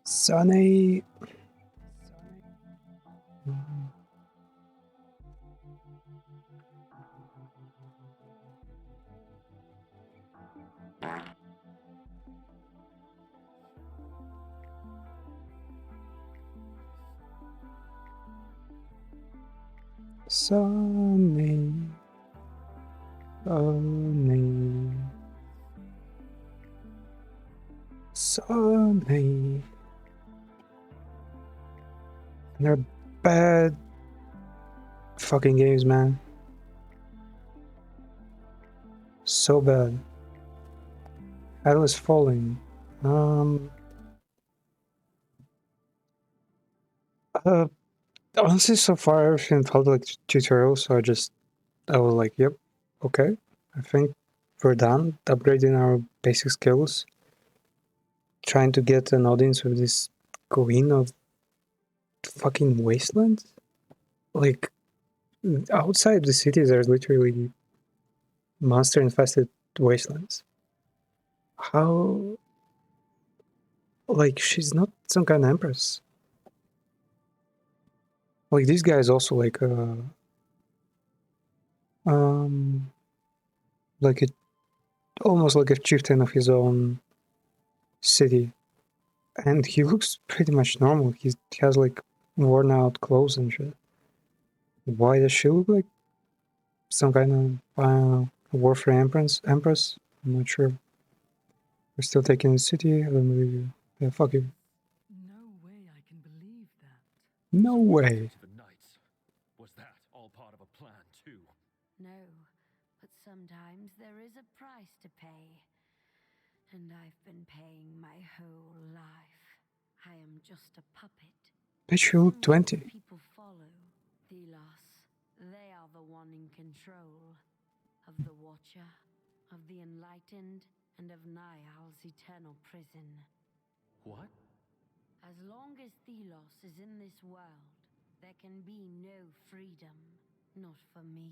Sony. Sony. Sony. Sony. They're bad fucking games, man. So bad. Atlas Falling. Uh, Honestly, so far everything felt like tutorial, so I was like, yep, okay. I think we're done upgrading our basic skills. Trying to get an audience with this queen of fucking wasteland. Like, outside the city, there's literally monster-infested wastelands. How... Like, she's not some kind of empress. Like, this guy is also like like a almost like a chieftain of his own city, and he looks pretty much normal. He has like worn out clothes and shit. Why does she look like some kind of warfare empress? I'm not sure. We're still taking the city. I don't believe you. Yeah, fuck you. No way I can believe that. No way. To the knights. Was that all part of a plan too? No, but sometimes there is a price to pay. And I've been paying my whole life. I am just a puppet. Bitch, you look 20. People follow. Thelos. They are the one in control. Of the Watcher, of the Enlightened, and of Niall's eternal prison. What? As long as Thelos is in this world, there can be no freedom. Not for me.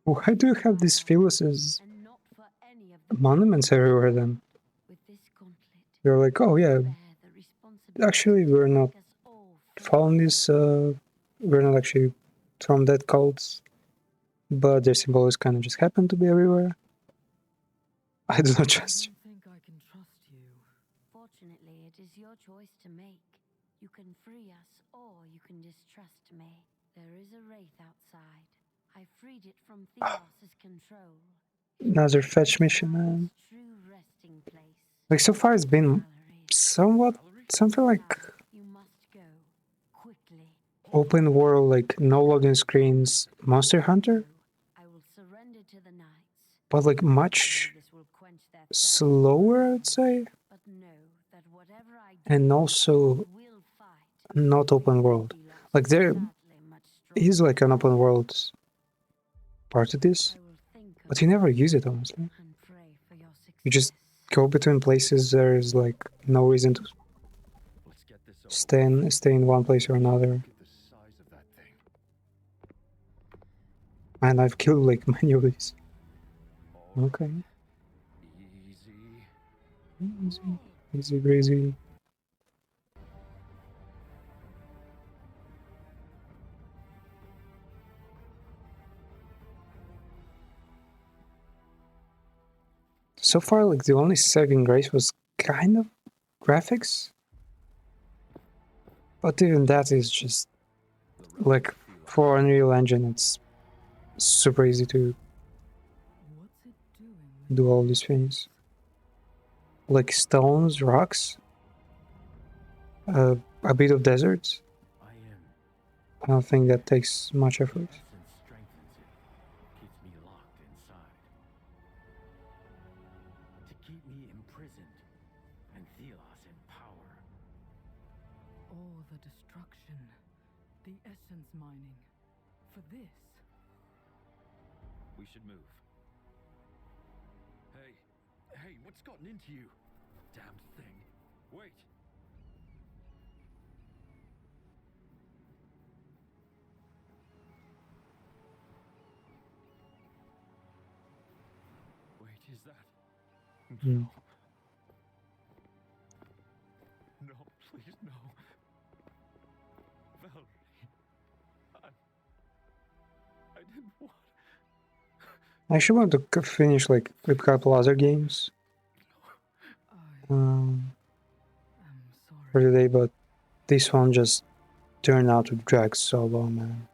Why do you have these Phyllis's And not for any of the monuments everywhere then? with this gauntlet. You're like, oh yeah, Bear the responsibility actually we're to not make us all free. following this, we're not actually from that cult, but their symbols kind of just happen to be everywhere. I do not trust you. I don't think I can trust you. Fortunately, it is your choice to make. You can free us, or you can distrust me. There is a wraith outside. I freed it from Theos' control. Another fetch mission, man. Its true resting place. Like, so far it's been Gallery. somewhat, something like You must go quickly. open world, like no loading screens, Monster Hunter, I will surrender to the knights. but like much This will quench their thirst. slower, I'd say, But know that whatever I do, and also will fight. not open world. Like there Sadly, much stronger. is like an open world part of this, I will think of but you never use it, honestly. and pray for your success. You just go between places. There's like no reason to Let's get this over. stay in one place or another. Look at the size of that thing. And I've killed like many of these. Oh, Okay, easy. easy breezy. So far, like the only saving grace was kind of graphics, but even that is just like for Unreal Engine, it's super easy to What's it doing? do all these things. Like stones, rocks, a bit of desert. I am. I don't think that takes much effort. Essence strengthens it. Keeps me locked inside. keep me imprisoned and Thelos in power. All the destruction, the essence mining. For this. We should move. Hey, what's gotten into you? Damn thing. Wait. Wait, is that? Hmm. No, please, no. Valerie, I didn't want. I actually want to finish like a couple other games I am for sorry. today, but this one just turned out to drag so long, man.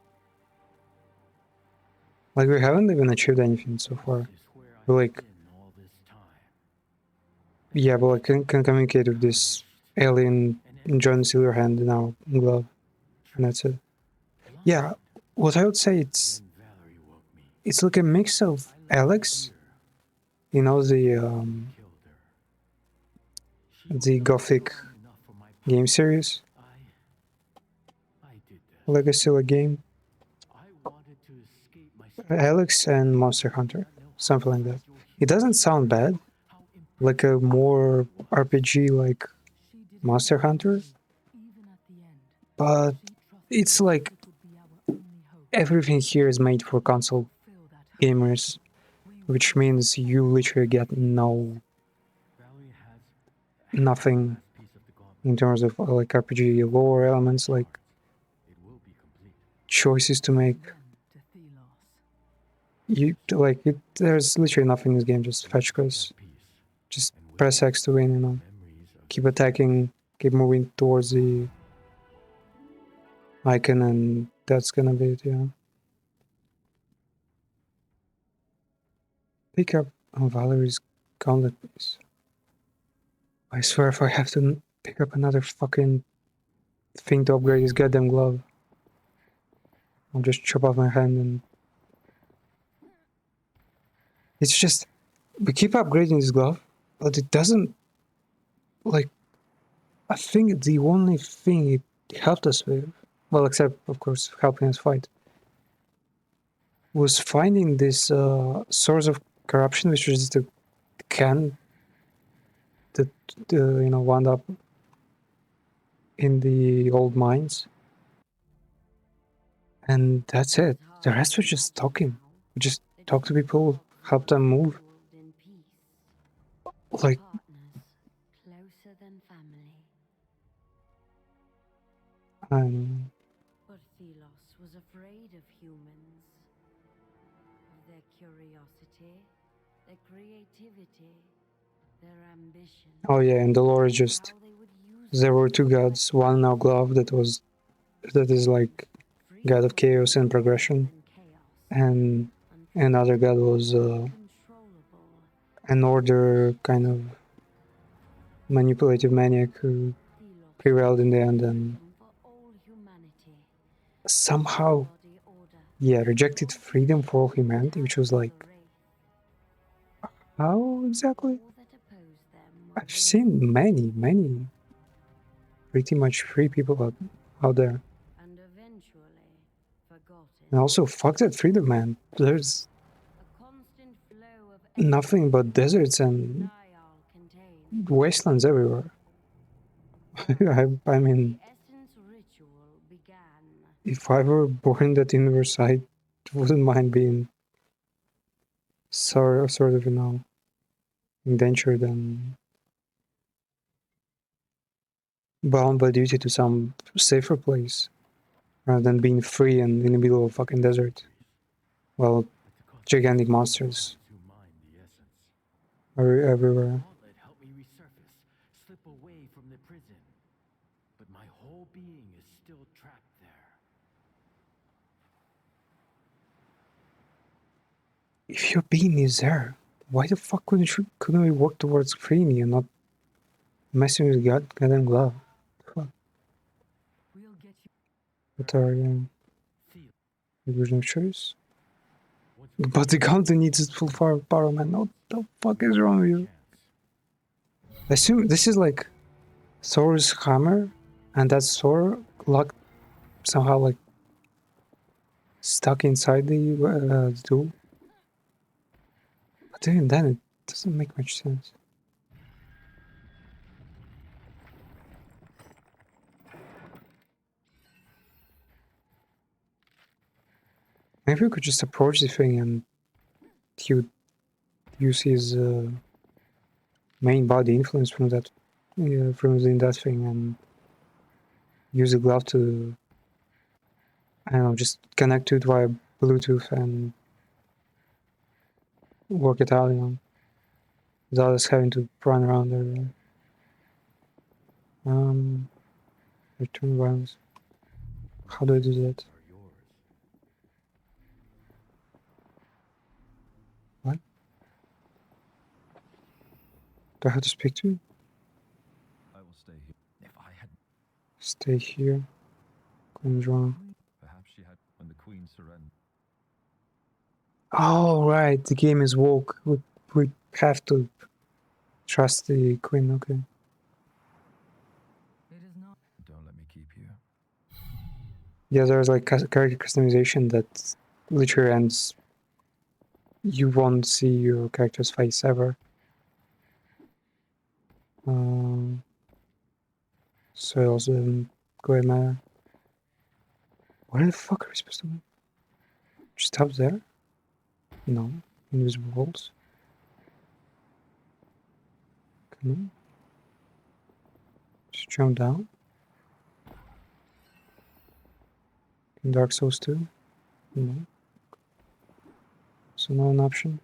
Like we haven't even achieved anything so far. This is where I But like, been all this time. yeah, but like can communicate with this alien John Silverhand in our glove, and that's it. Yeah, what I would say Then Valerie woke me. it's like a mix of I left her Alex, here, you know, killed her. She was the not Gothic strong enough for my game power. series, I did this. Legacy like game, I wanted to escape my Alex and Monster Hunter, something like that. It doesn't sound bad, like a more RPG like She did Monster her Hunter, best, even at the end. but She trusted it's like it would be our only hope. everything here is made for console Fulfill that hope. gamers, We which will means you literally get Valerie has nothing last piece of the gauntlet. in terms of like RPG lore elements, like It will be complete. choices to make. run to Thelos. There's literally nothing in this game, just fetch quests, That piece. just And with press it, X to win, memories of keep attacking, keep moving towards the icon, and that's gonna be it, yeah. Pick up on Valerie's gauntlet, please. I swear if I have to pick up another fucking thing to upgrade this goddamn glove, I'll just chop off my hand and... It's just... We keep upgrading this glove, but it doesn't... Like... I think the only thing it helped us with, well, except, of course, helping us fight, was finding this source of corruption, which is the can that, wound up in the old mines. And that's it. The rest was just talking. We just talk to people, help them move. Like, Partners closer than family. But Thelos was afraid of humans. Of their curiosity, their creativity, their ambition. oh yeah, and the lore is just... How they would use There it were to two gods, one in our glove that is like god of chaos and progression, and another god was an order kind of manipulative maniac who prevailed in the end and somehow, yeah, rejected freedom for all humanity, which was like, how exactly? I've seen many pretty much free people out there. And eventually forgotten. And also, fuck that freedom, man. There's A constant flow of nothing but deserts and Dial contained. wastelands everywhere. I mean, The essence ritual began. if I were born in that universe, I wouldn't mind being sort of, indentured and bound by duty to some safer place, rather than being free and in the middle of a fucking desert. Well, gigantic monsters who mine the essence. are everywhere. Gauntlet helped me resurface, slip away from the prison. But my whole being is still trapped there. If your being is there, why the fuck couldn't we work towards freeing you, not messing with goddamn glove? Fuck. We'll get you. What are Theo, illusion of choice? once we But the counter needs its full power, man. What the fuck is wrong with you? chance, I assume this is like Thor's hammer, and that's Thor locked somehow like stuck inside the tool. But even then, it doesn't make much sense. Maybe we could just approach the thing and he would use his main body influence from that, from that thing, and use the glove to, I don't know, just connect to it via Bluetooth and work it out, without us having to run around there. Return violence. How do I do that? Are yours. What? Do I have to speak to you? I will stay here. If I had, Stay here. Comes wrong. perhaps she had when the queen surrendered. Oh, right. The game is woke. We have to trust the queen. Okay. It is not. Don't let me keep you. Yeah, there's like character customization that literally ends. You won't see your character's face ever. So it also doesn't quite matter. Where the fuck are we supposed to go? Just up there? No. Invisible walls. Come on. Just jump down. In Dark Souls 2? No. So not an option.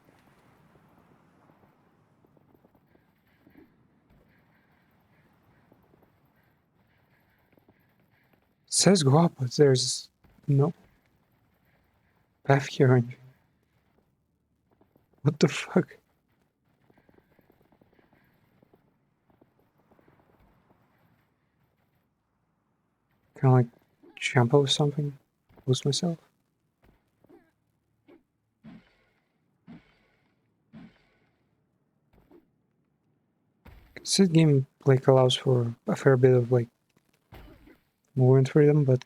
It says go up, but there's no path here or anything. What the fuck? Can I like jump over something? Lose myself? This game like allows for a fair bit of like movement freedom, but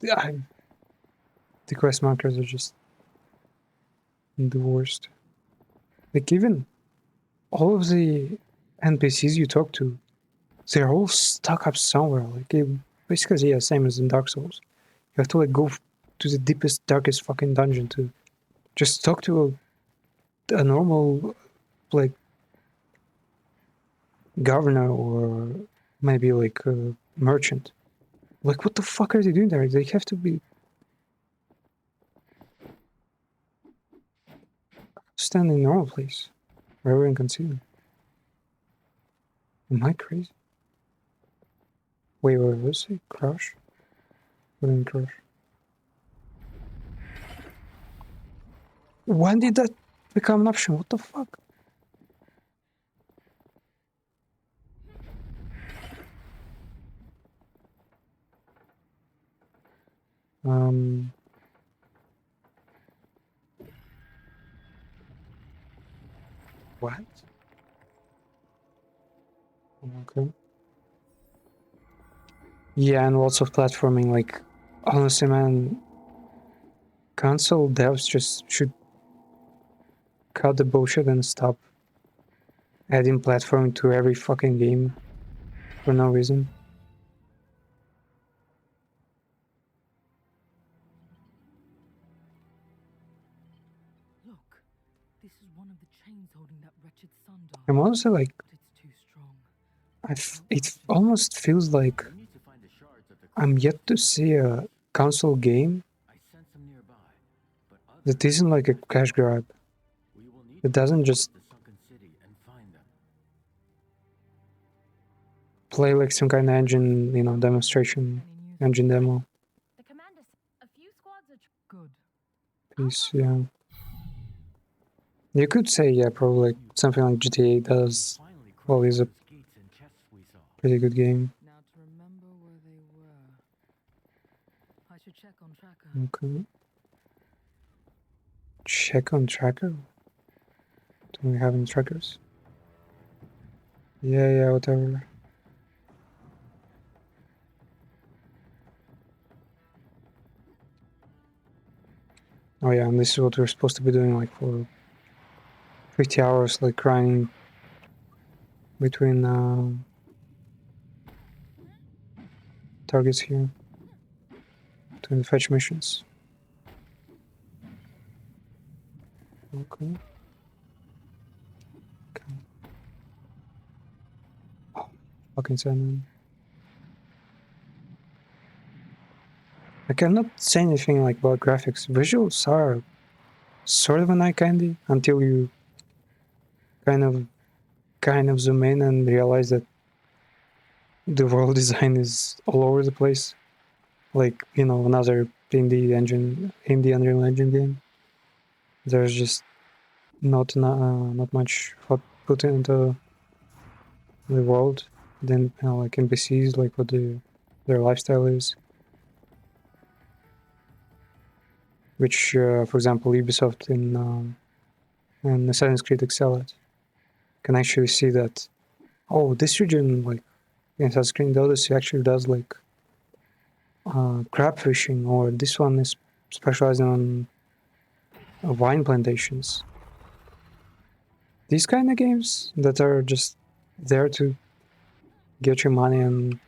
the quest markers are just the worst. Like even all of the NPCs you talk to, they're all stuck up somewhere. Like basically, yeah, same as in Dark Souls. You have to like go to the deepest, darkest fucking dungeon to just talk to a normal like governor or maybe like a merchant. Like, what the fuck are they doing there? They have to be standing in a normal place where everyone can see them. Am I crazy? Wait, what's it? Crush? What didn't crush? When did that become an option? What the fuck? What? Okay. Yeah, and lots of platforming. Like, honestly, man, console devs just should cut the bullshit and stop adding platforming to every fucking game for no reason. Look, this is one of the chains holding that wretched sundial. I'm honestly like, But it's too strong. it almost feels like We need to find the shards of the I'm yet to see a console game I sent some nearby, but that isn't like a cash grab. we will need It doesn't just the sunken city and find them. play like some kind of engine, demonstration, engine demo The commander a few squads are Good. piece, yeah. You could say, yeah, probably like something like GTA does. Finally Well, crossed is a those gates and chests we saw. pretty good game. Now to remember where they were. I should check on tracker. Okay. Check on tracker. Do we have any trackers? Yeah, whatever. Oh yeah, and this is what we're supposed to be doing like for 50 hours, like grinding between targets here, between the fetch missions. Okay. Oh, fucking salmon. I cannot say anything like about graphics. Visuals are sort of an eye candy until you kind of zoom in and realize that the world design is all over the place. Like, you know, another indie Unreal Engine game. There's just not much thought put into the world. Then like NPCs, like what their lifestyle is. Which, for example, Ubisoft in Assassin's Creed excel at. Can actually see that. Oh, this region, like in Assassin's Creed Odyssey, actually does like crab fishing, or this one is specializing on wine plantations. These kind of games that are just there to get your money and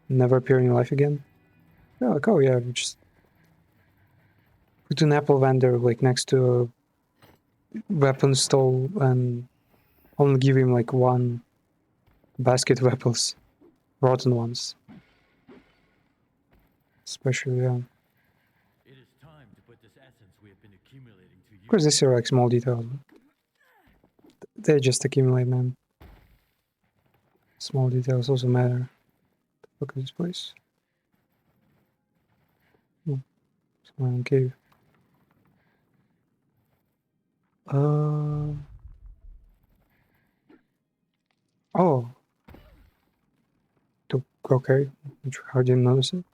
never appear in your life again. They're like, oh yeah, just put an Apple vendor like next to a weapon stall and only give him like one basket of apples, rotten ones. Especially, yeah. It is time to put this essence we have been accumulating to use. Of course, these are like small details. They just accumulate, man. Small details also matter. Look at this place. Oh, it's cave. Oh. Okay. I didn't notice it.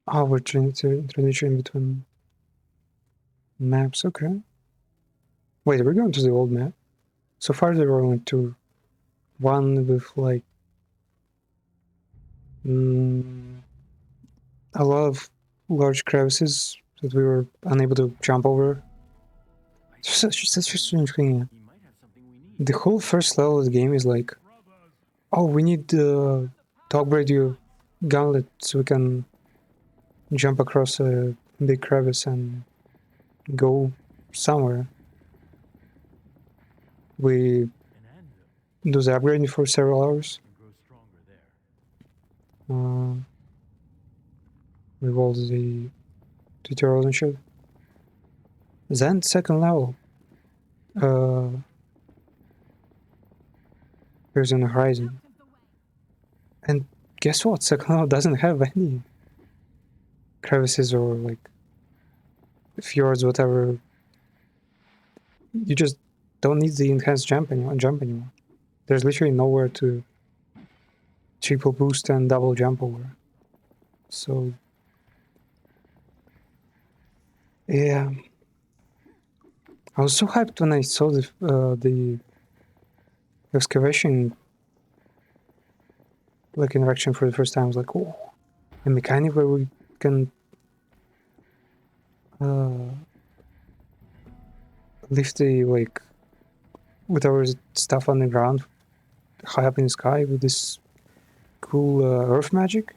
Oh, we're trying to transition between maps. Okay. Wait, we're going to the old map. So far, there were only two. One with like a lot of large crevices that we were unable to jump over. It's such a strange thing. He might have something we need. The whole first level of the game is like, oh, we need the dog radio gauntlet so we can jump across a big crevice and go somewhere. We An anvil do the upgrading for several hours. can grow stronger there. With all the tutorials and shit. Then second level. Here's on the horizon. And guess what? Second level doesn't have any crevices or like fjords, whatever. You just don't need the enhanced jump anymore. There's literally nowhere to triple boost and double jump over. So yeah, I was so hyped when I saw the excavation like interaction for the first time. I was like, oh, a mechanic where we can lift the like with our stuff on the ground high up in the sky with this cool earth magic.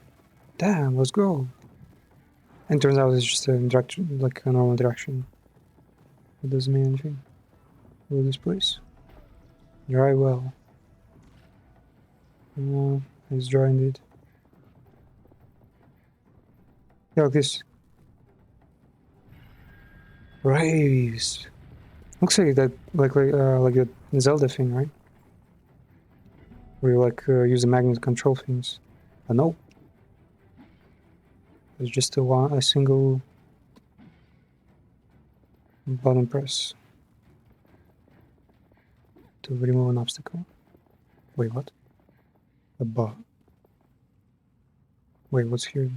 Damn, let's go. And turns out it's just an interaction, like a normal interaction. It doesn't mean anything with this place. Dry well. It's dry indeed. Yeah, like this. Rays. Looks like that, like a Zelda thing, right? Where you like use the magnet to control things. But no. It's just a single button press to remove an obstacle. Wait, what? A bar. Wait, what's here?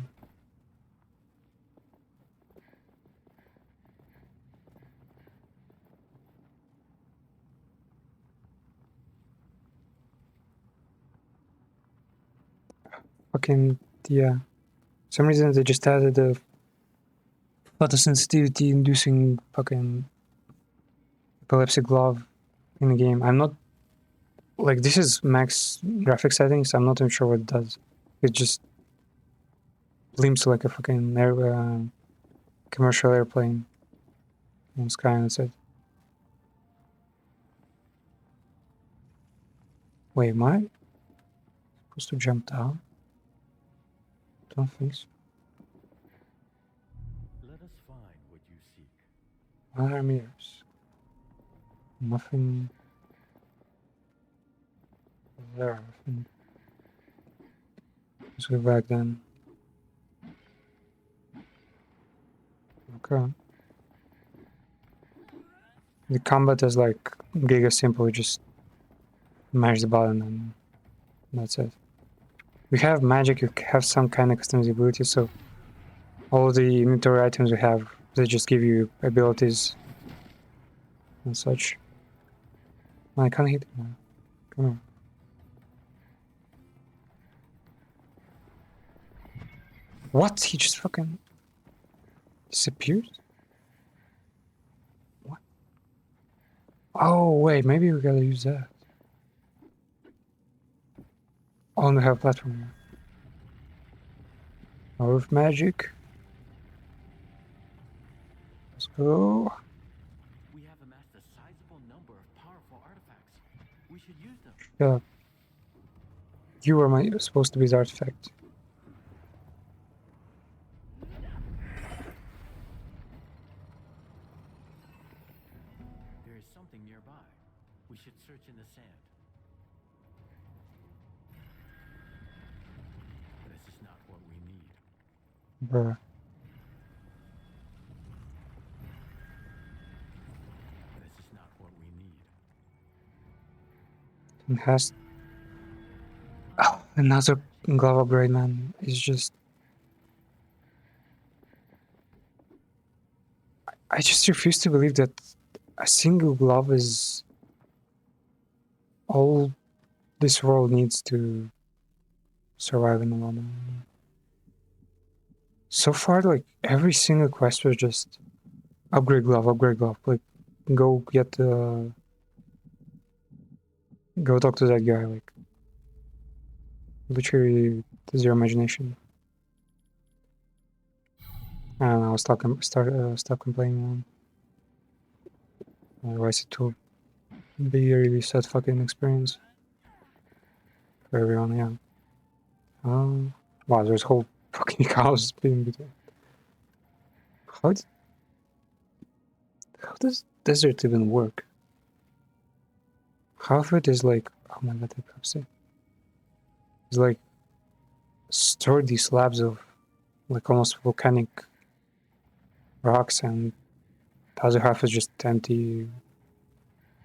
fucking, yeah. For some reason they just added the photosensitivity inducing fucking epilepsy glove in the game. I'm not, like, this is max graphic settings, I'm not even sure what it does. It just limps like a fucking commercial airplane in the sky, and that's it. Wait, am I supposed to jump down? Don't think so. Let us find what you seek. What are mirrors? Nothing there. Nothing. Let's go back then. Okay. The combat is like giga simple, you just mash the button and that's it. We have magic, you have some kind of customizability, so all the inventory items we have, they just give you abilities and such. I can't hit him now. Come on. What? He just fucking disappeared? What? Oh, wait, maybe we gotta use that. Oh, and we have a platform now. Power of magic. Let's go. We have amassed a sizable number of powerful artifacts. We should use them. Yeah. You were supposed to be the artifact. There is something nearby. We should search in the sand. This is not what we need. Bruh. This is not what we need. It has. Oh, another glove upgrade, man. It's just. I just refuse to believe that a single glove is all this world needs to survive in the moment. So far, like, every single quest was just upgrade glove, like, go get go talk to that guy, like, literally zero imagination. I don't know, stop complaining. Otherwise it will be a really sad fucking experience for everyone, yeah. Wow, there's whole fucking cows being between. How does desert even work? Half of it is like, oh my god, it's like sturdy slabs of like almost volcanic rocks, and the other half is just empty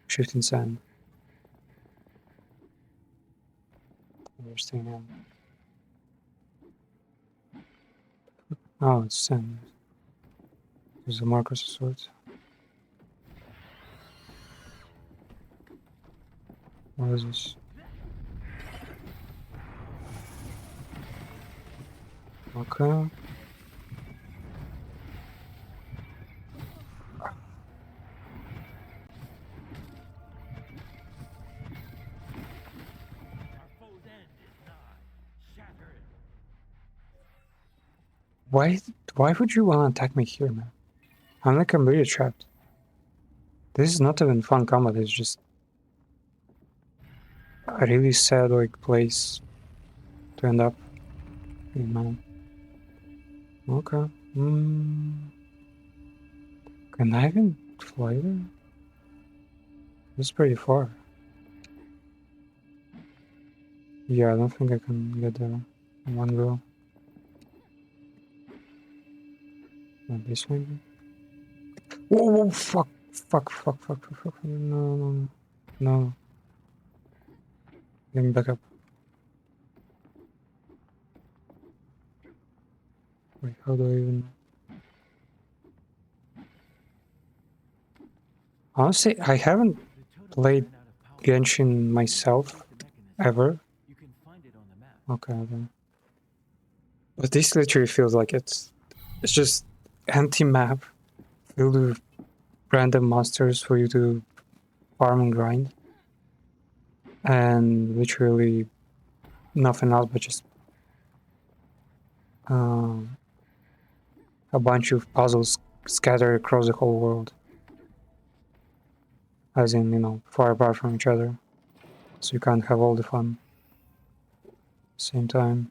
shifting sand. Interesting, yeah. Oh, it's sand. There's a markers of sorts. What is this? Okay. Our foe's end is nigh. Shatter it. Why would you want to attack me here, man? I'm like completely trapped. This is not even fun combat, it's just a really sad like place to end up in, man. Okay. Can I even fly there? It's pretty far. Yeah, I don't think I can get there in one go. Not this way. Whoa, fuck. No. Let me back up. Wait, how do I even... Honestly, I haven't played Genshin myself, ever. You can find it on the map. Okay. But this literally feels like it's just empty map filled with random monsters for you to farm and grind, and literally nothing else but just um, a bunch of puzzles scattered across the whole world, as in, you know, far apart from each other, so you can't have all the fun at the same time.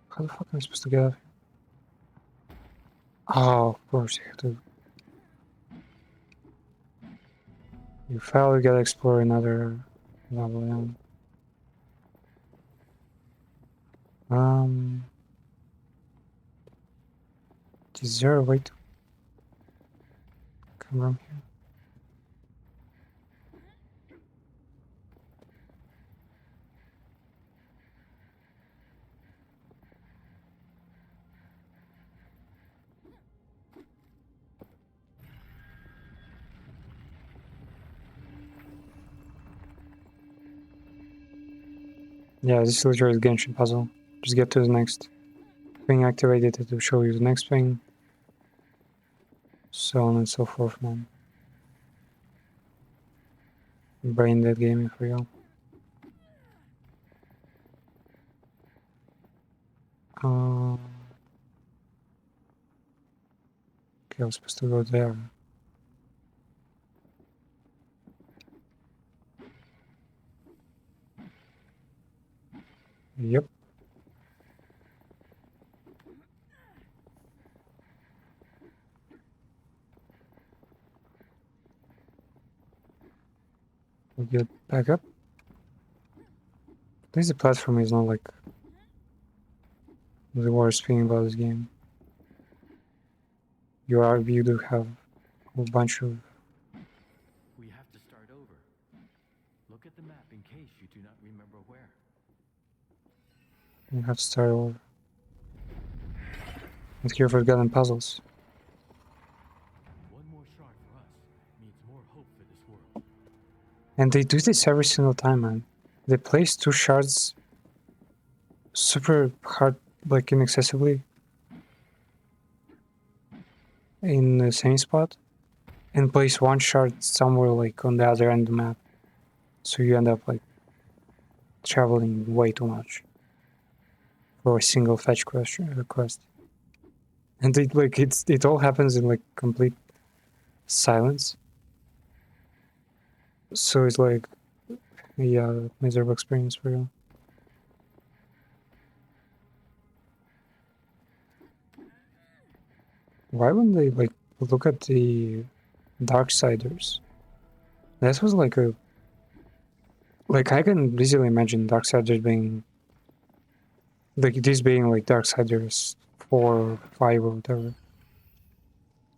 How the fuck am I supposed to get out of here? Oh, of course you have to. You fail, you gotta explore another level, yeah. Is there a way to come from here? Yeah, this is literally a Genshin puzzle. Just get to the next thing activated to show you the next thing. So on and so forth, man. Brain dead gaming for you. Okay, I was supposed to go there. Yep. We get back up. At least the platform is not like the worst thing about this game. You do have a whole bunch of. We have to start over. Look at the map in case you do not remember where. You have to start over. Let's hear forgotten puzzles. One more shard for us means more hope for this world. And they do this every single time, man. They place 2 shards super hard, like inaccessibly in the same spot, and place 1 shard somewhere like on the other end of the map. So you end up like traveling way too much for a single fetch request. And it all happens in like complete silence. So it's like, yeah, miserable experience for you. Why wouldn't they like look at the Darksiders? That was like a like I can easily imagine Darksiders being like this being like Darksiders 4 or 5 or whatever.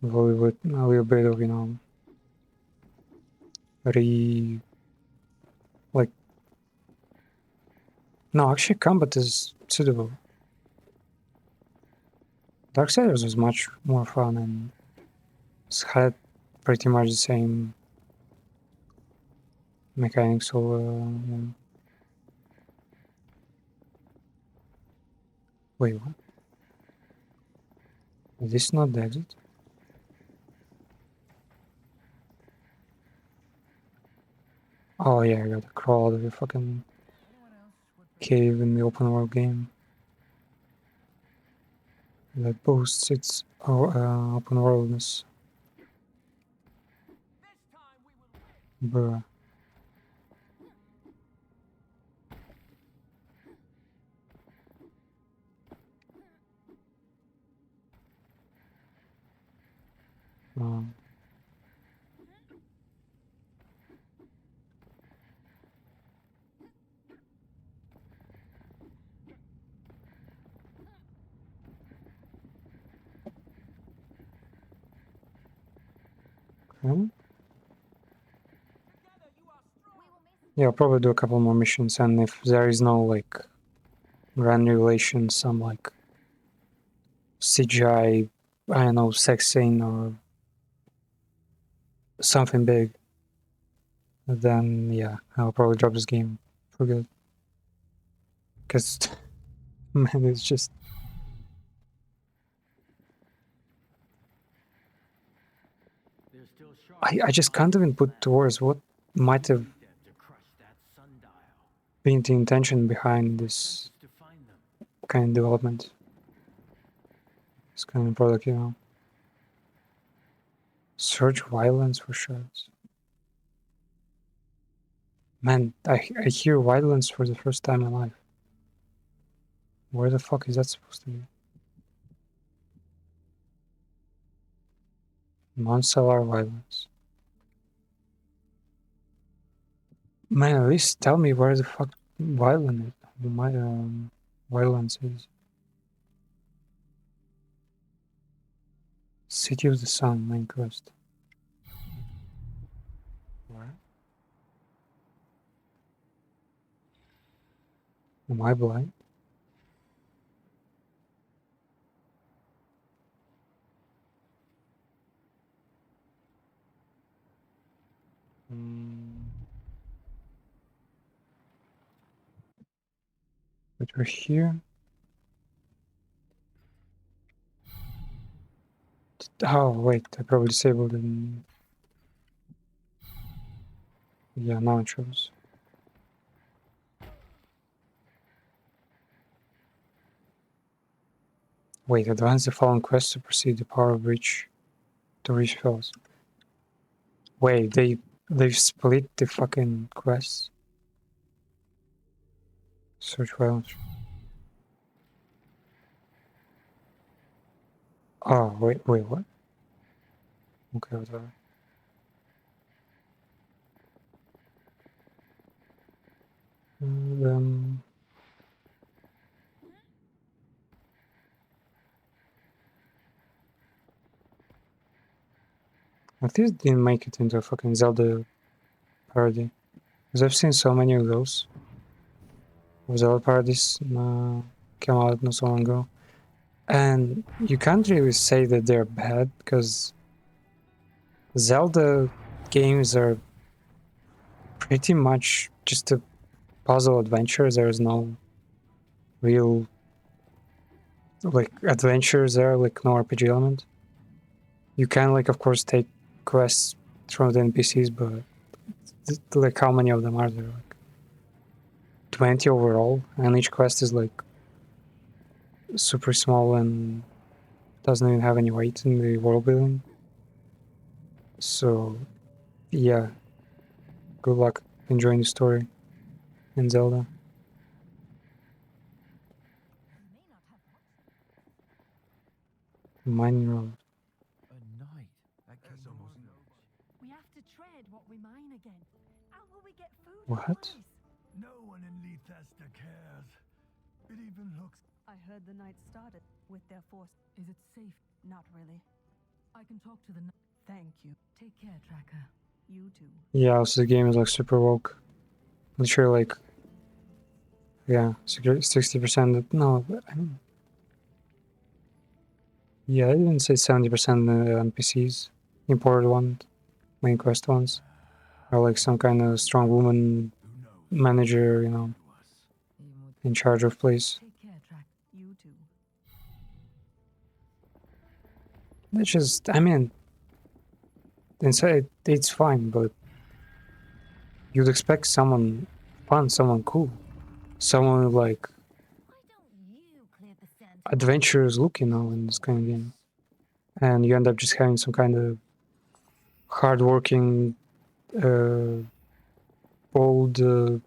With a little bit of, you know, like no, actually combat is suitable. Darksiders was much more fun and had pretty much the same mechanics, so yeah. Wait, what? Is this not the exit? Oh yeah, I gotta crawl out of the fucking cave in the open world game that boasts its open worldness. Bruh. Um, okay. Yeah, I'll probably do a couple more missions, and if there is no like granulation, some like CGI, I don't know, sex scene or something big, then yeah, I'll probably drop this game for good. Because, man, it's just... There's still shards I just can't even put towards what might have them to crush that sundial. been the intention behind this To find them. kind of development. This kind of product, you know. Search violence for shards. Man, I hear violence for the first time in life. Where the fuck is that supposed to be? Non-cellular violence. Man, at least tell me where the fuck violence is. City of the Sun, main quest. Where? Am I blind? But we're here. Oh wait, I probably disabled it. Yeah, now it shows. Wait, advance the following quest to proceed the power of reach to reach spells. Wait, they've split the fucking quests. Search violence. Oh wait, what? Okay, whatever. Um, at least didn't make it into a fucking Zelda parody. Because I've seen so many of those. Zelda parodies came out not so long ago. And you can't really say that they're bad, because Zelda games are pretty much just a puzzle adventure. There's no real like adventures there, like no RPG element. You can like of course take quests from the NPCs, but like how many of them are there? Like 20 overall, and each quest is like super small and doesn't even have any weight in the world building. So yeah, good luck enjoying the story in Zelda. Mining road. A knight. That That's came almost We have to trade what we mine again. How will we get food? What? otherwise? no one in Leicester cares. It even looks. I heard the knights started with their force. Is it safe? Not really. I can talk to the. Thank you. Take care, Tracker. You too. Yeah, also the game is like super woke. Literally like, yeah, 60%. No, yeah, I didn't say 70% NPCs, imported ones, main quest ones, are like some kind of strong woman Who knows? manager, you know, in charge of place. Take care, Tracker. You too. It's just, I mean, inside it's fine, but you'd expect someone fun, someone cool, someone with like adventurous look, you know, in this kind of game. And you end up just having some kind of hardworking, old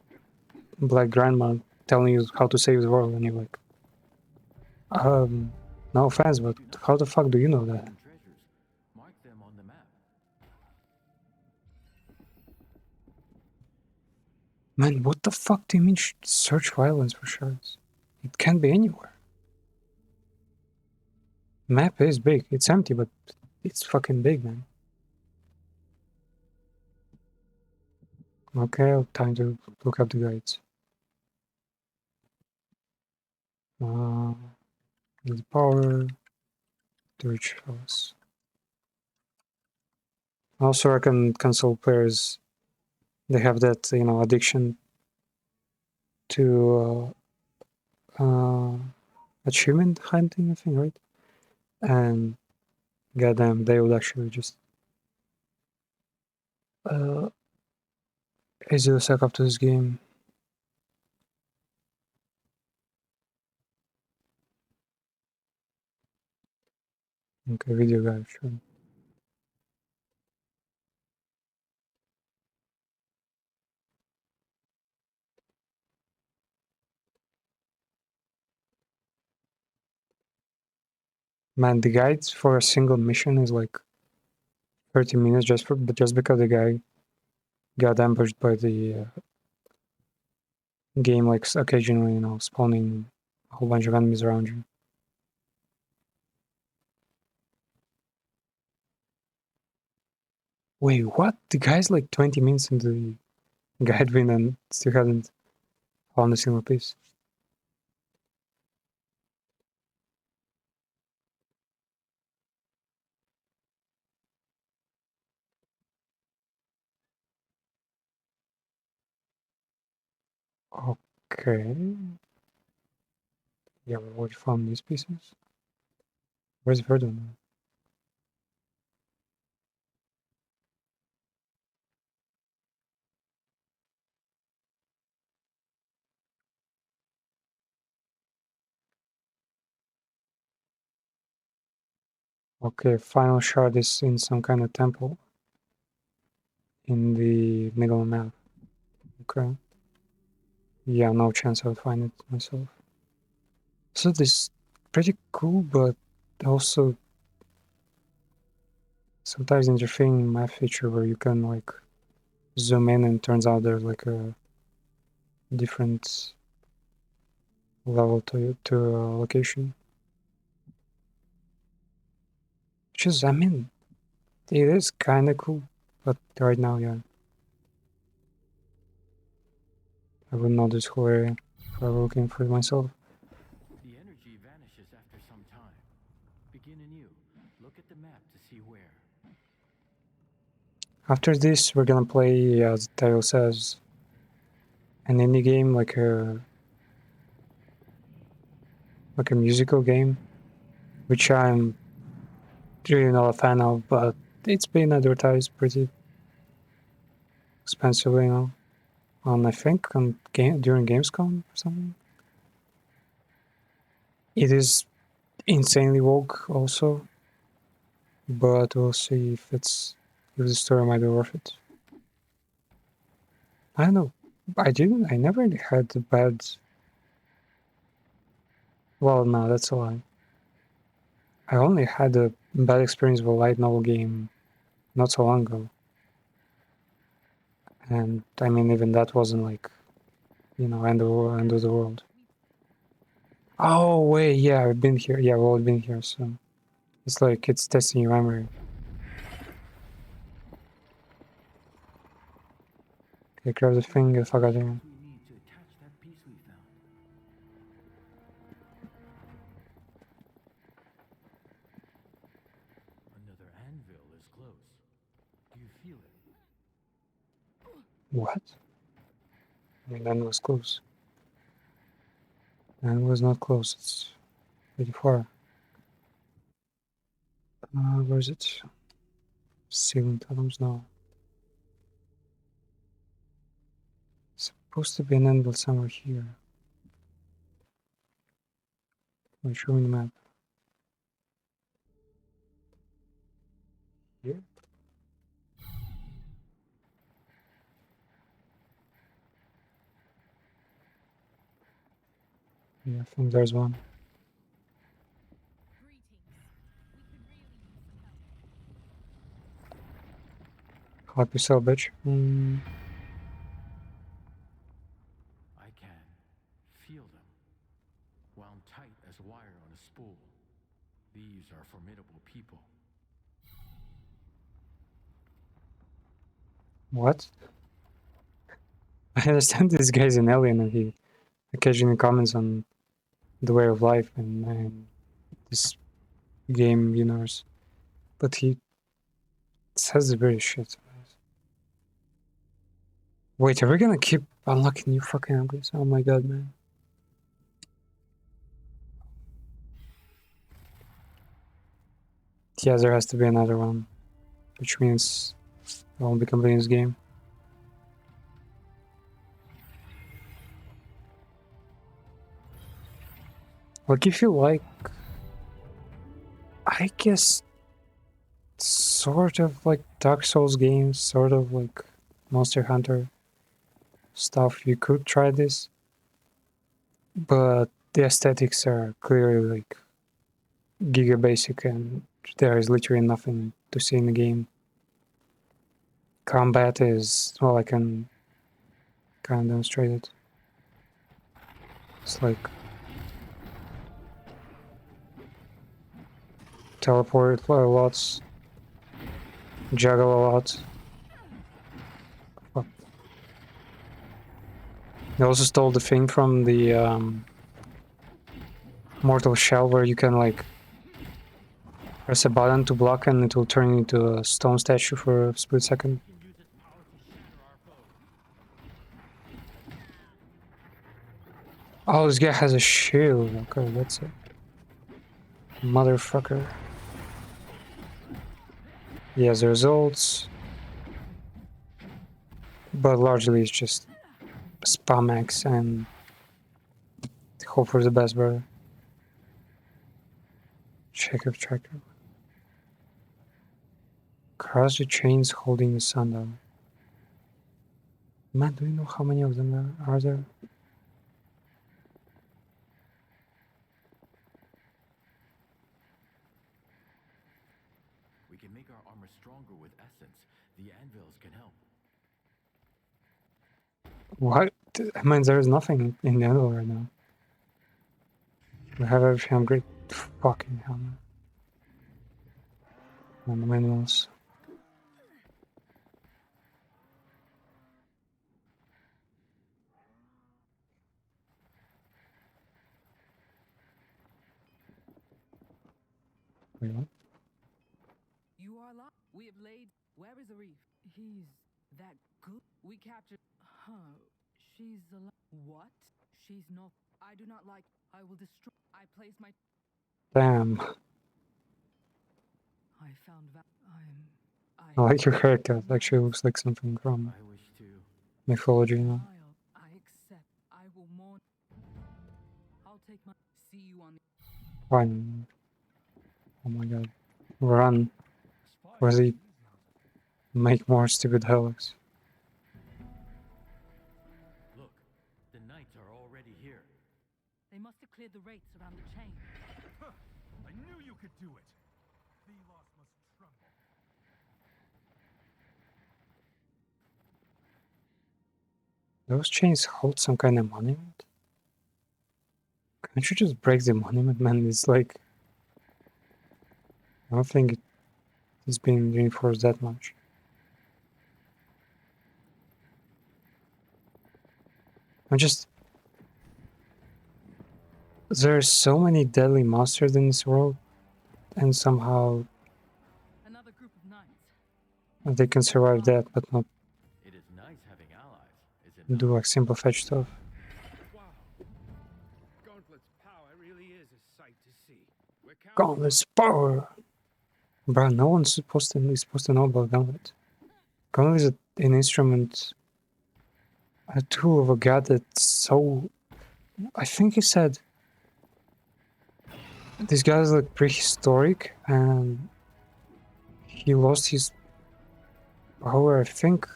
black grandma telling you how to save the world, and you're like, no offense, but how the fuck do you know that? treasures. Mark them on the map. Man, what the fuck do you mean search violence for shards? It can't be anywhere. Map is big. It's empty, but it's fucking big, man. Okay, time to look up the guides. The power to reach us. Also, I can console players they have that, you know, addiction to achievement hunting, I think, right? And goddamn, they would actually just easily suck up to this game. Okay, video guide, sure. Man, the guides for a single mission is like 30 minutes just because the guy got ambushed by the game, like occasionally, you know, spawning a whole bunch of enemies around you. Wait, what? The guy's like 20 minutes into the guide win and still hasn't found a single piece. Okay. Yeah, we already found these pieces. Where's the third one? Okay, final shard is in some kind of temple in the middle map. Okay. Yeah, no chance I would find it myself. So this is pretty cool, but also sometimes interfering map feature where you can like zoom in and turns out there's like a different level to a location. Which is, I mean, it is kind of cool, but right now, yeah, I would know this whole area if I were looking for it myself. The energy vanishes after some time. Begin anew. Look at the map to see where. After this, we're gonna play, as the title says, an indie game, like a musical game, which I'm really not a fan of, but it's been advertised pretty expensively, you know, on, I think, on during Gamescom or something. It is insanely woke also, but we'll see if the story might be worth it. I don't know. I never really had a bad. Well, no, that's a lie. I only had a bad experience with a light novel game not so long ago. And I mean, even that wasn't like, you know, end of the world. Oh, wait, yeah, I've been here. Yeah, well, I've been here, so it's like it's testing your memory. Okay, grab the thing, get the fuck out of here. We need to attach that piece we found. Another anvil is close. Do you feel it? What? I mean, that was close. And was not close, it's pretty far. Where is it? Ceiling totems? No. Supposed to be an anvil somewhere here. Wait, show me the map. Here? Yeah, I think there's one. Help yourself, bitch. I can feel them. Wound tight as wire on a spool. These are formidable people. What? I understand this guy's an alien and he occasionally comments on the way of life and this game universe. But he says the very shit. Wait, are we gonna keep unlocking new fucking upgrades? Oh my god, man. Yeah, there has to be another one. Which means I won't be completing this game. Like, if you like, I guess, sort of like Dark Souls games, sort of like Monster Hunter stuff, you could try this. But the aesthetics are clearly like giga basic and there is literally nothing to see in the game. Combat is, well, I can kind of demonstrate it. It's like teleport lots, juggle a lot. Fuck. They also stole the thing from the Mortal Shell where you can like press a button to block and it will turn into a stone statue for a split second. Oh, this guy has a shield. Okay, that's it. Motherfucker. He has the results. But largely it's just spam X and hope for the best, brother. Check of tracker. Cross the chains holding the sundial. Man, do you know how many of them are there? We can make our armor stronger with essence. The anvils can help. What? I mean, there's nothing in the anvil right now. We have everything upgrade. Fucking hell, man. And the manuals. Wait, what? You are alive. We have laid. Where is Arif? He's that good. We captured. Huh. She's alive. What? She's not. I do not like. I will destroy. I place my. Damn. I found that. I like your haircut. Actually looks like something from I wish to. mythology, you know? Child, I accept. I will mourn. I'll take my. See you on. Fine. Oh my god. Run. Where's he? Make more stupid helics. Look, the knights are already here. They must have cleared the wraiths around the chain. I knew you could do it. The loss must tremble. Those chains hold some kind of monument? Can't you just break the monument, man? It's like... I don't think it's been reinforced that much. I'm just... There's so many deadly monsters in this world, and somehow Another group of knights. they can survive that, but not It is nice having allies, is it do not? like simple fetch stuff. Wow. Gauntlet's power really is a sight to see. We're counting Gauntlet's power! Bro, no one's supposed to know about Gauntlet. Gauntlet is an instrument, a tool of a god that's so... I think he said this guy is like prehistoric and he lost his power, I think,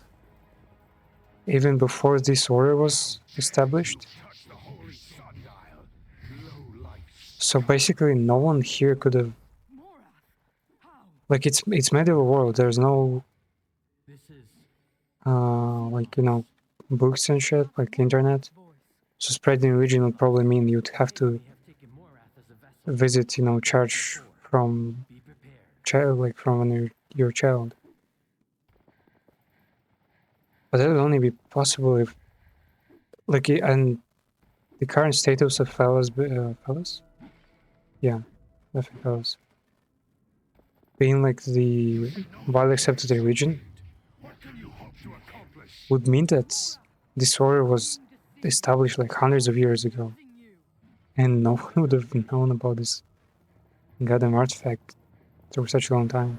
even before this order was established. Touch the holy sundial. Low life. So basically no one here could have... Morath. How? Like, it's medieval world, there's no This is like, you know, books and shit, like internet. Voice. So spreading religion would probably mean you'd have to we have taken Morath as a vessel. visit, you know, church from Be prepared. child, like from when you're a child. But that would only be possible if, like, and the current status of fellas, yeah, definitely fellas, being like the widely accepted religion, What can you hope to accomplish? would mean that this order was established like hundreds of years ago, and no one would have known about this goddamn artifact for such a long time.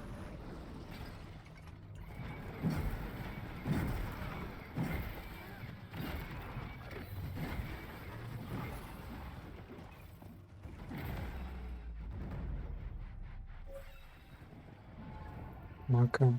Okay.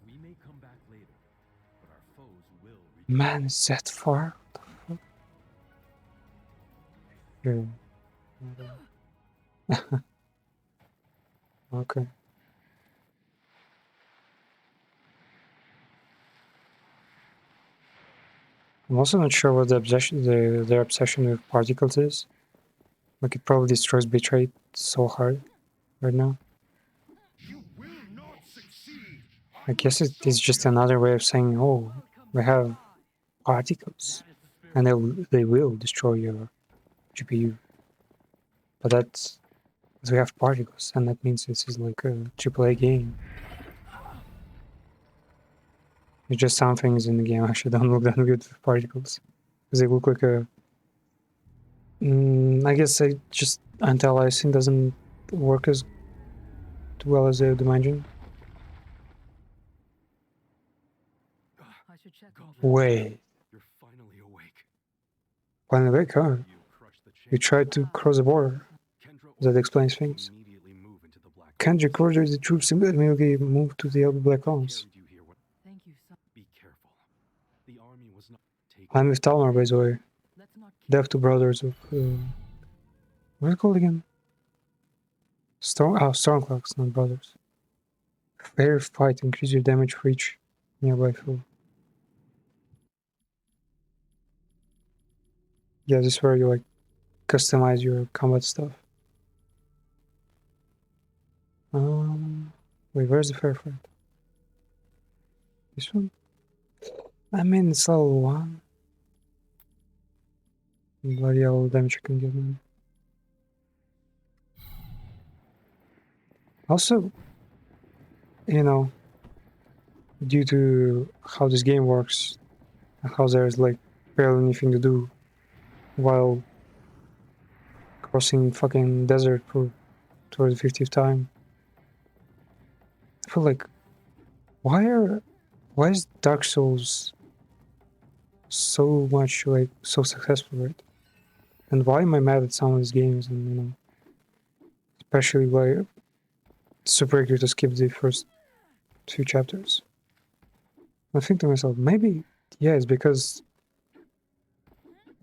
We may come back later, but our foes will return. Man, is that far? Yeah. Okay. I'm also not sure what their obsession with particles is. Like, it probably destroys bitrate so hard right now. You will not succeed. I guess it is just another way of saying, oh, we have particles, and they will destroy your GPU. But that's because we have particles, and that means this is like a AAA game. It's just some things in the game actually don't look that good with particles, because they look like a. I guess just anti-aliasing doesn't work as well as I would imagine. I should check on Wait, You're finally awake. when they wake up, You crushed the you chain. tried to cross the border. Kendra That ordered explains us to things. immediately move into the Black Kendrick Ops. ordered the troops immediately moved to the other Black Ops. Carried you here when- Thank you, son. Be careful. The army was not taken. I'm with Talmar, by the way. Let's not keep They have two brothers of. What is it called again? Stormclocks, not brothers. Fair fight, increase your damage for each nearby foe. Yeah, this is where you like customize your combat stuff. Wait, where's the fair fight? This one? I mean, it's level 1. Bloody hell damage I can get, man. Also, you know, due to how this game works, and how there's like barely anything to do while crossing fucking desert for the 50th time. I feel like, why is Dark Souls so much like so successful, right? And why am I mad at some of these games? And especially why it's super eager to skip the first few chapters. I think to myself, maybe yeah, it's because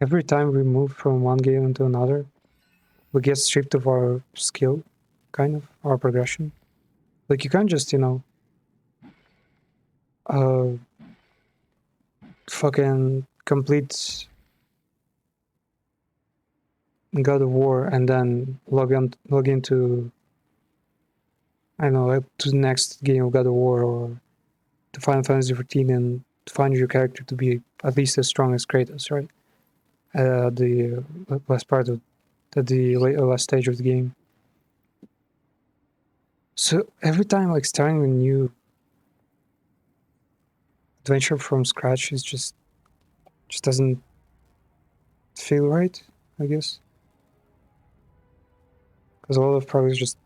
every time we move from one game into another, we get stripped of our skill, kind of our progression. Like you can't just fucking complete God of War and then log into I don't know, like, to the next game of God of War or to Final Fantasy 14 and find your character to be at least as strong as Kratos, right? The last part of the last stage of the game. So every time like starting a new adventure from scratch is just doesn't feel right, I guess. Because a lot of progress just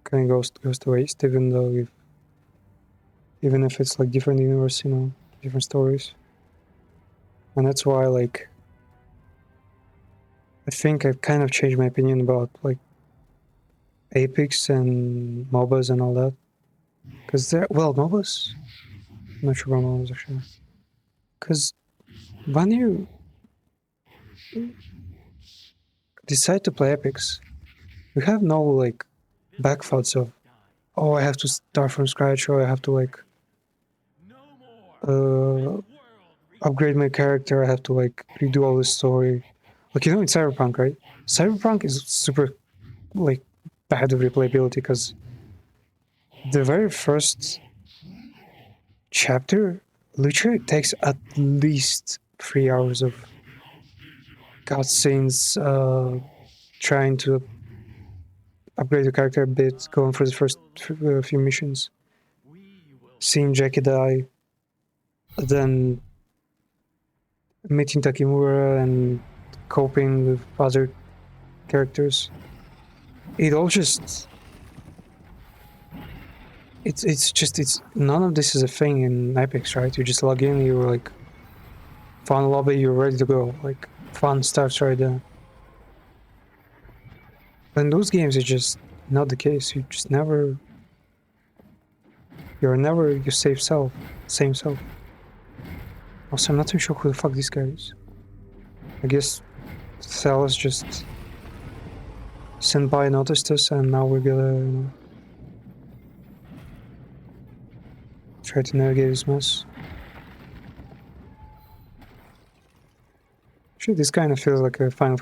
kind of goes to waste, even if it's like different universe, different stories. And that's why like I think I've kind of changed my opinion about like Apex and MOBAs and all that. Because MOBAs, I'm not sure about MOBAs actually. Because when you decide to play Apex, you have no like back thoughts of, oh, I have to start from scratch, or I have to like upgrade my character, I have to like redo all this story. Like, in Cyberpunk, right? Cyberpunk is super like bad replayability because the very first chapter literally takes at least 3 hours of cutscenes, trying to upgrade the character a bit, going for the first few missions, seeing Jackie die, then meeting Takimura and coping with other characters. It all just it's none of this is a thing in Epics, right? You just log in, you're like fun lobby, you're ready to go. Like fun starts right there. But in those games it's just not the case. You just never you're never your same self. Also, I'm not too sure who the fuck this guy is. I guess Thalos just Senpai noticed us and now we're gonna, try to navigate this mess. Actually, this kind of feels like a Final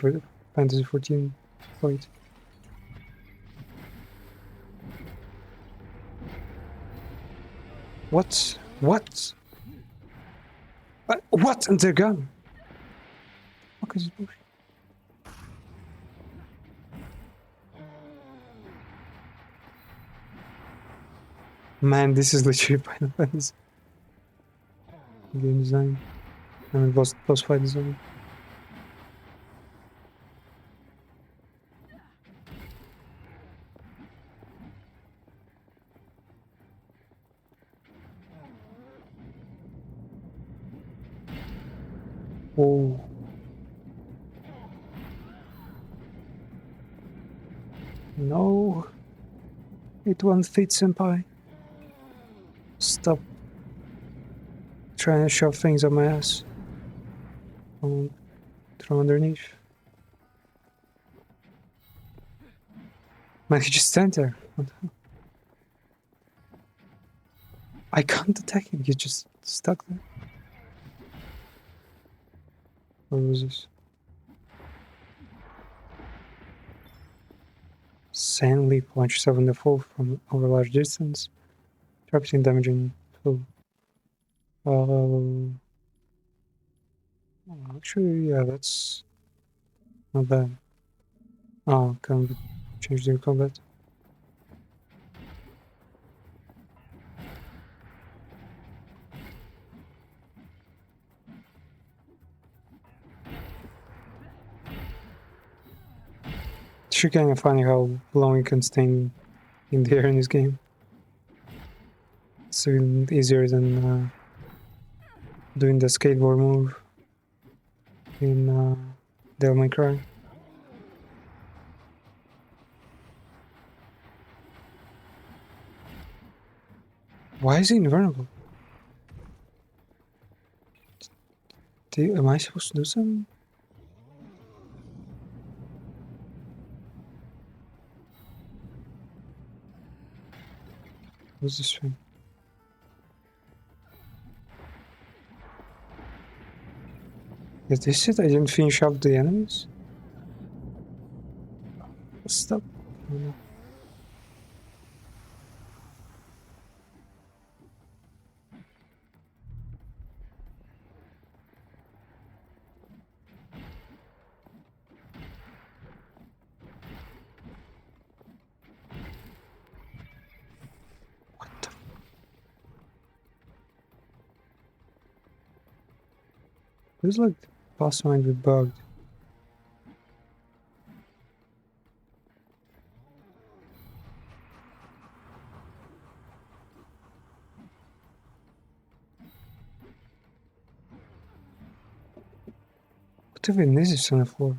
Fantasy 14 fight. What? What? What? And they're gone. What is this bullshit? Man, this is literally Final Fantasy. Game design. I mean, boss fight design. Oh. No. It won't fit, senpai. Stop trying to shove things on my ass. From underneath. Man, he just stand there. What the hell? I can't attack him, he's just stuck there. What was this? Sand leap, launch yourself in the fall from over a large distance. 5% damage in full. Actually, yeah, that's not bad. Oh, can be changed in combat. It's actually kind of funny how long you can stay in the air in this game. It's even easier than doing the skateboard move in Devil May Cry. Why is he invulnerable? Am I supposed to do something? What's this thing? Is this it? I didn't finish up the enemies? Stop. Oh, no. What the? Feels like the boss might be bugged. What even is this on the floor?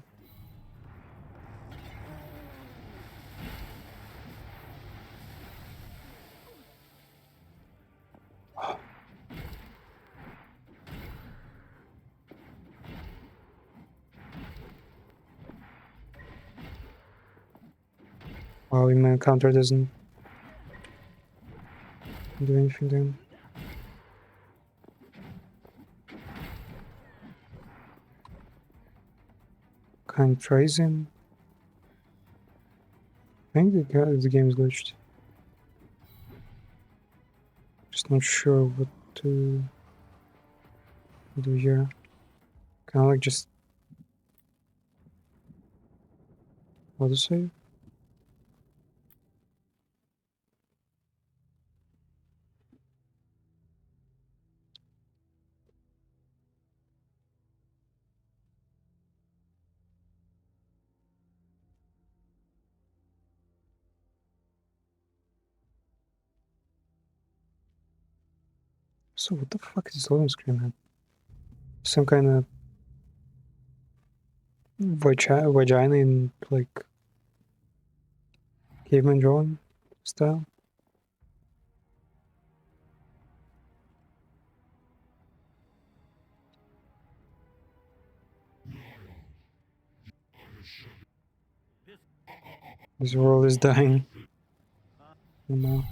Wow, my encounter doesn't do anything then. Can't trace him. think the game is glitched. Just not sure what to do here. Can I like just autosave? So what the fuck is this loading screen, man? Some kind of vagina in like caveman drawing style. This world is dying. Oh no.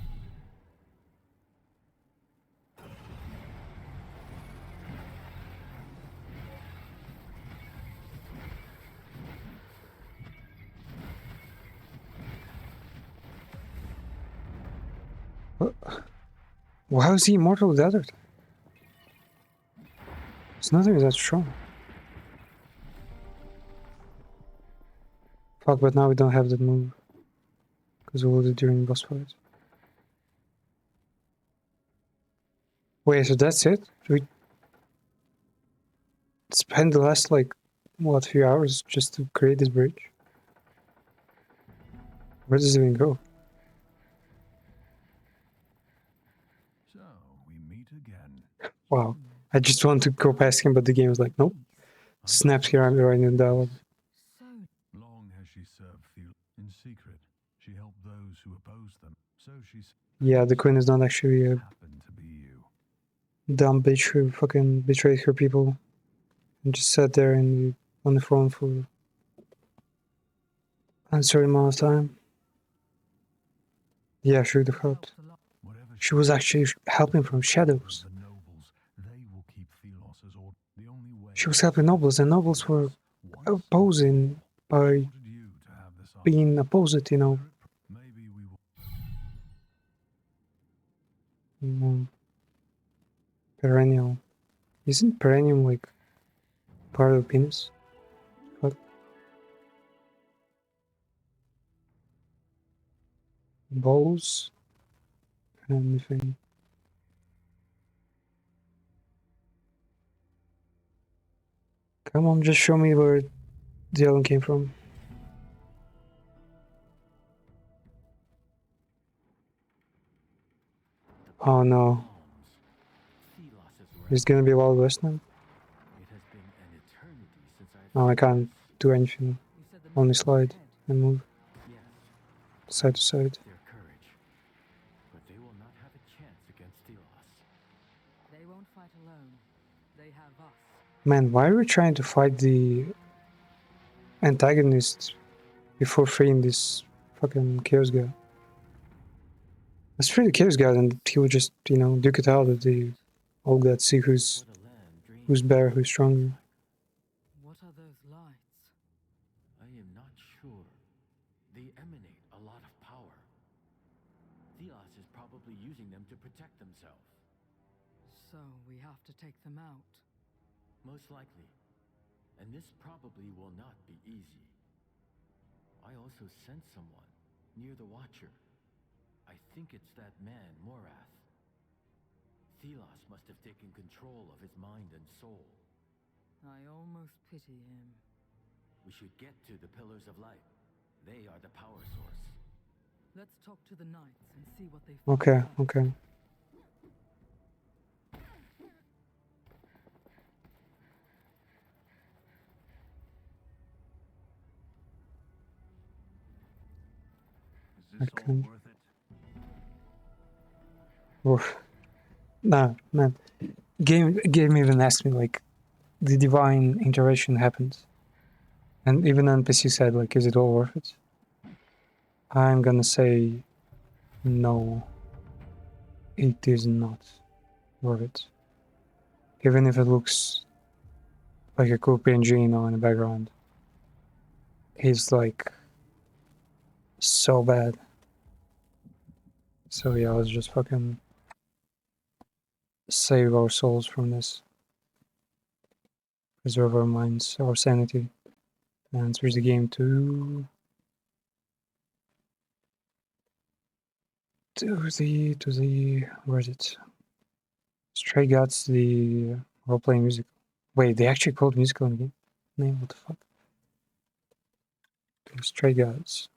Well, how is he immortal the other time? It's nothing that strong. Fuck, but now we don't have that move. Because we did during boss fight. Wait, so that's it? We spent the last, like, what, few hours just to create this bridge? Where does it even go? So, we meet again. Wow. I just want to go past him, but the game was like, nope. Snaps here, I'm right in the dialogue. So, Long has she served Thel in secret. She helped those who opposed them. So she's Yeah, the queen is not actually a happened to be you. dumb bitch who fucking betrayed her people and just sat there on the throne for an uncertain amount of time. Yeah, she would have helped. helps a lot. Whatever She was actually helping from shadows. the nobles, they will keep Thelos as or the only way. She was helping nobles, and nobles were Once opposing by wanted you to have this being opposite, you know. Maybe we will. Perennial. Isn't perennium like part of the penis? What? Balls? Anything. Come on, just show me where the alien came from. Oh no. It's gonna be Wild West now? It has been an eternity since I've No, I seen can't this. do anything. You said the Only knights are slide ahead. and move Yes, side to side. their courage. But they will not have a chance against Thelos. They won't fight alone. They have us. Man, why are we trying to fight the antagonist before freeing this fucking Chaos guy? Let's free the Chaos guy and he will just, you know, duke it out with the old god, see who's What a land dreams better, who's stronger. What are those lights? I am not sure. They emanate a lot of power. Thelos is probably using them to protect themselves. So we have to take them out. Most likely. And this probably will not be easy. I also sense someone near the Watcher. I think it's that man, Morath. Thelos must have taken control of his mind and soul. I almost pity him. We should get to the Pillars of Light. They are the power source. Let's talk to the knights and see what they find Okay, out. okay. Is this all Okay. worth it? Oof. Nah, man. Game even asked me like the divine intervention happens. And even NPC said like, is it all worth it? I'm gonna say no. It is not worth it. Even if it looks like a cool PNG, you know, in the background. He's like so bad. So yeah, let's just fucking save our souls from this. Preserve our minds, our sanity. And switch the game to the where is it? Stray Guts, the role-playing music. Wait, they actually called musical in the game name? What the fuck? Okay, Stray Guts.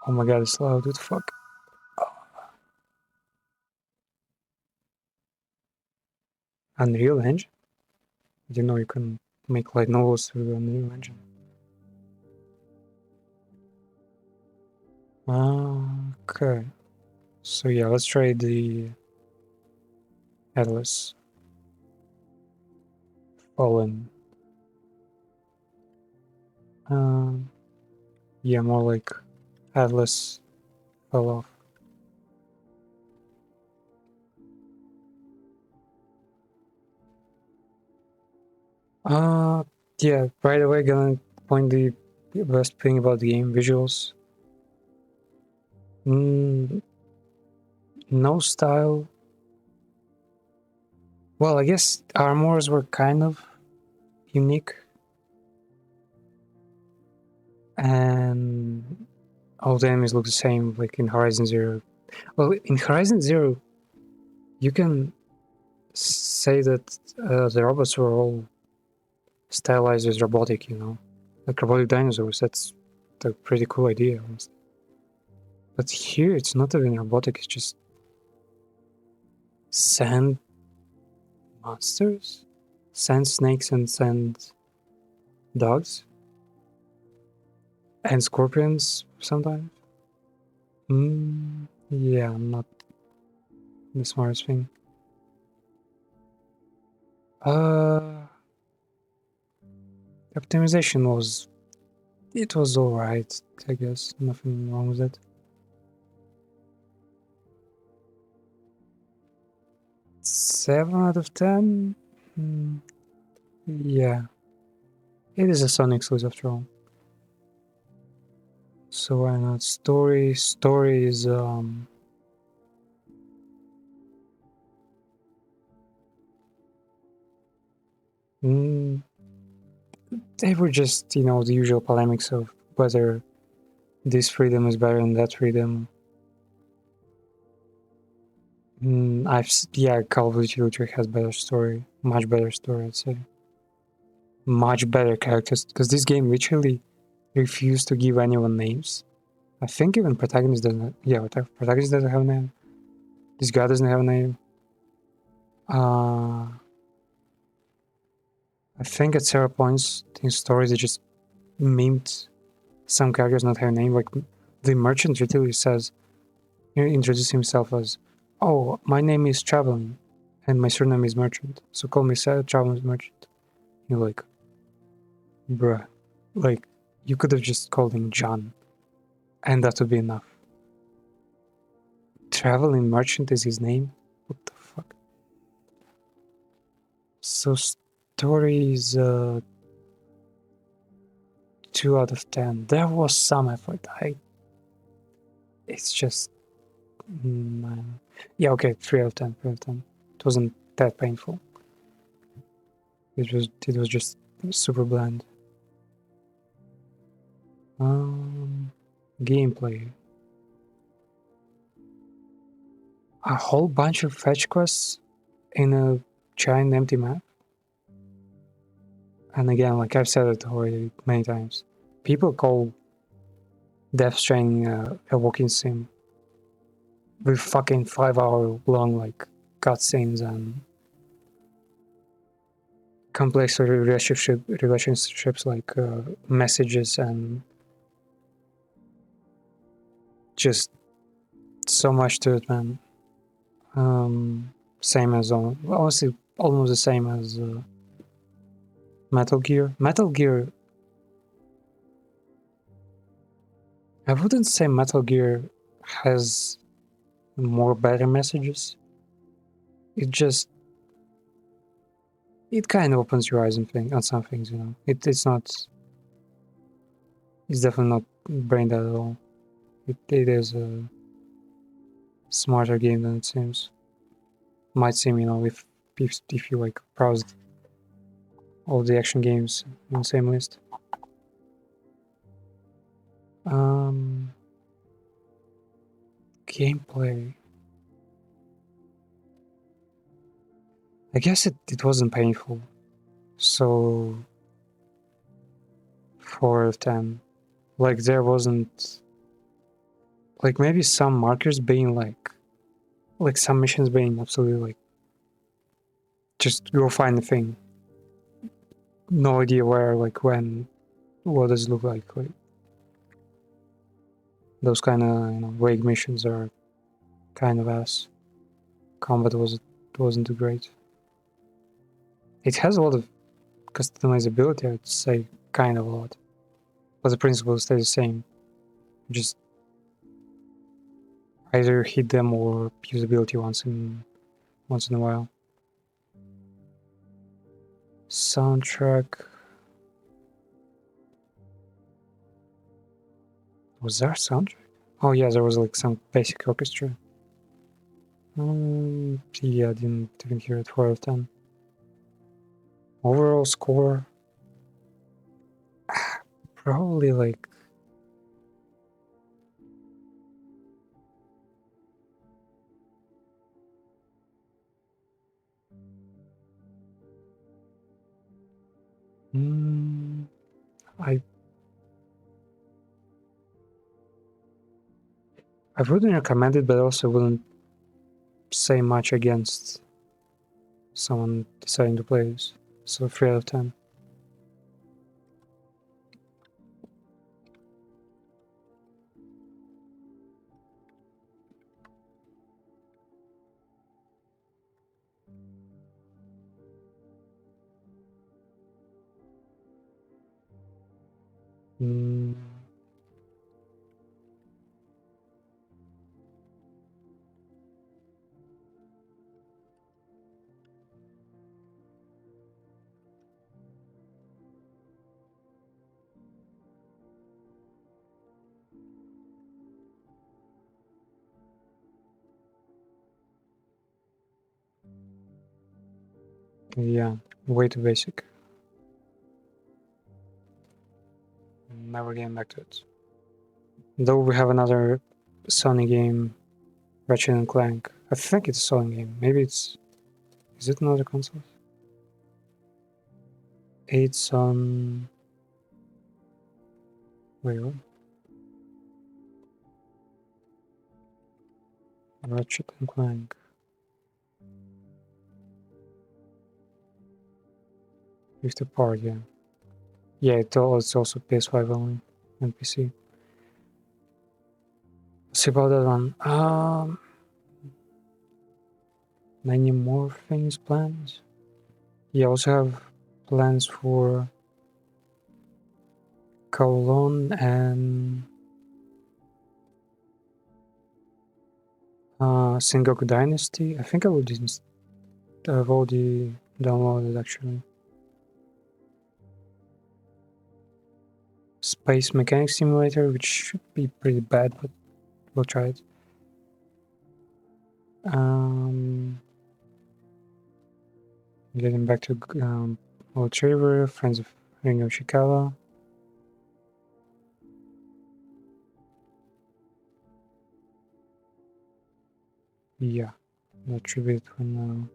Oh my god, it's loud. What the fuck? Unreal Engine? I didn't know you can make light novels through the Unreal Engine. Okay. So yeah, let's try the Atlas Fallen. Yeah, more like Atlas fell off. Yeah, right away gonna point the best thing about the game, visuals. No style. Well, I guess armors were kind of unique. And all the enemies look the same, like in Horizon Zero. Well, in Horizon Zero, you can say that the robots were all stylized as robotic, you know? Like robotic dinosaurs, that's a pretty cool idea, honestly. But here, it's not even robotic, it's just sand monsters? Sand snakes and sand dogs? And scorpions sometimes? Yeah, not the smartest thing. Optimization was... It was alright, I guess. Nothing wrong with it. 7 out of 10? Yeah. It is a Sony exclusive after all. So why not? Story is they were just, you know, the usual polemics of whether this freedom is better than that freedom. Yeah, Call of Duty literally has better story, much better story, I'd say. Much better characters, because this game literally refused to give anyone names. I think even protagonist doesn't. Yeah, protagonist doesn't have a name. This guy doesn't have a name. I think at several points in stories they just memed some characters not have a name. Like the merchant literally says, he introduces himself as, "Oh, my name is Traveling, and my surname is Merchant. So call me Traveling Merchant." You're like, bruh, like you could have just called him John, and that would be enough. Traveling Merchant is his name? What the fuck? So stories 2 out of 10. There was some effort. It's just yeah, okay, 3 out of 10. 3 out of 10. It wasn't that painful. It was just super bland. Gameplay. A whole bunch of fetch quests in a giant empty map. And again, like I've said it already many times, people call Death Stranding a walking sim with fucking 5-hour long like cutscenes and complex relationships like messages and just so much to it, man. Same as honestly, almost the same as Metal Gear. Metal Gear. I wouldn't say Metal Gear has more better messages. It kind of opens your eyes on some things, you know. It's not It's definitely not brain dead at all. It is a smarter game than it seems. Might seem, you know, if you like browsed all the action games in the same list. Gameplay. I guess it wasn't painful. So 4 out of 10. Like there wasn't like maybe some markers being like some missions being absolutely like just go find the thing. No idea where, like when, what does it look like those kind of, you know, vague missions are kind of ass. Combat wasn't too great. It has a lot of customizability, I'd say, kind of a lot, but the principle stays the same. Just either hit them or use ability once in a while. Soundtrack. Was there a soundtrack? Oh yeah, there was like some basic orchestra. Yeah, I didn't even hear it. 4 out of 10. Overall score, probably like I wouldn't recommend it, but also wouldn't say much against someone deciding to play this. So 3 out of 10. Mm, yeah, way too basic. Never getting back to it. Though we have another Sony game, Ratchet and Clank. I think it's a Sony game. Maybe it's... Is it another console? It's on... Wait, what? Ratchet and Clank. With the part, yeah. Yeah, it's also PS5 only and PC. Let's see about that one. Many more things planned. Yeah, I also have plans for Kowloon and Sengoku Dynasty. I think I've already downloaded actually. Space Mechanic Simulator, which should be pretty bad, but we'll try it. Getting back to Old Traver, Friends of Ringo Shikawa. Yeah, that should be it for now.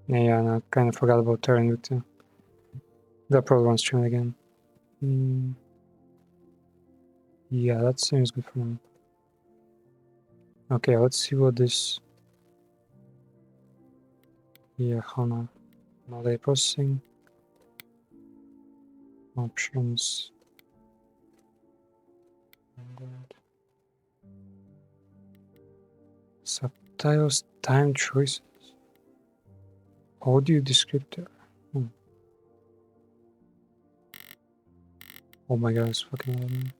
Yeah, and I kind of forgot about Terra Invicta. That probably won't stream it again. Yeah, that seems good for now. Okay, let's see what this... Yeah, HANA. Multi processing. Options. Subtitles, time choices. Audio descriptor. Oh my god, it's fucking loud.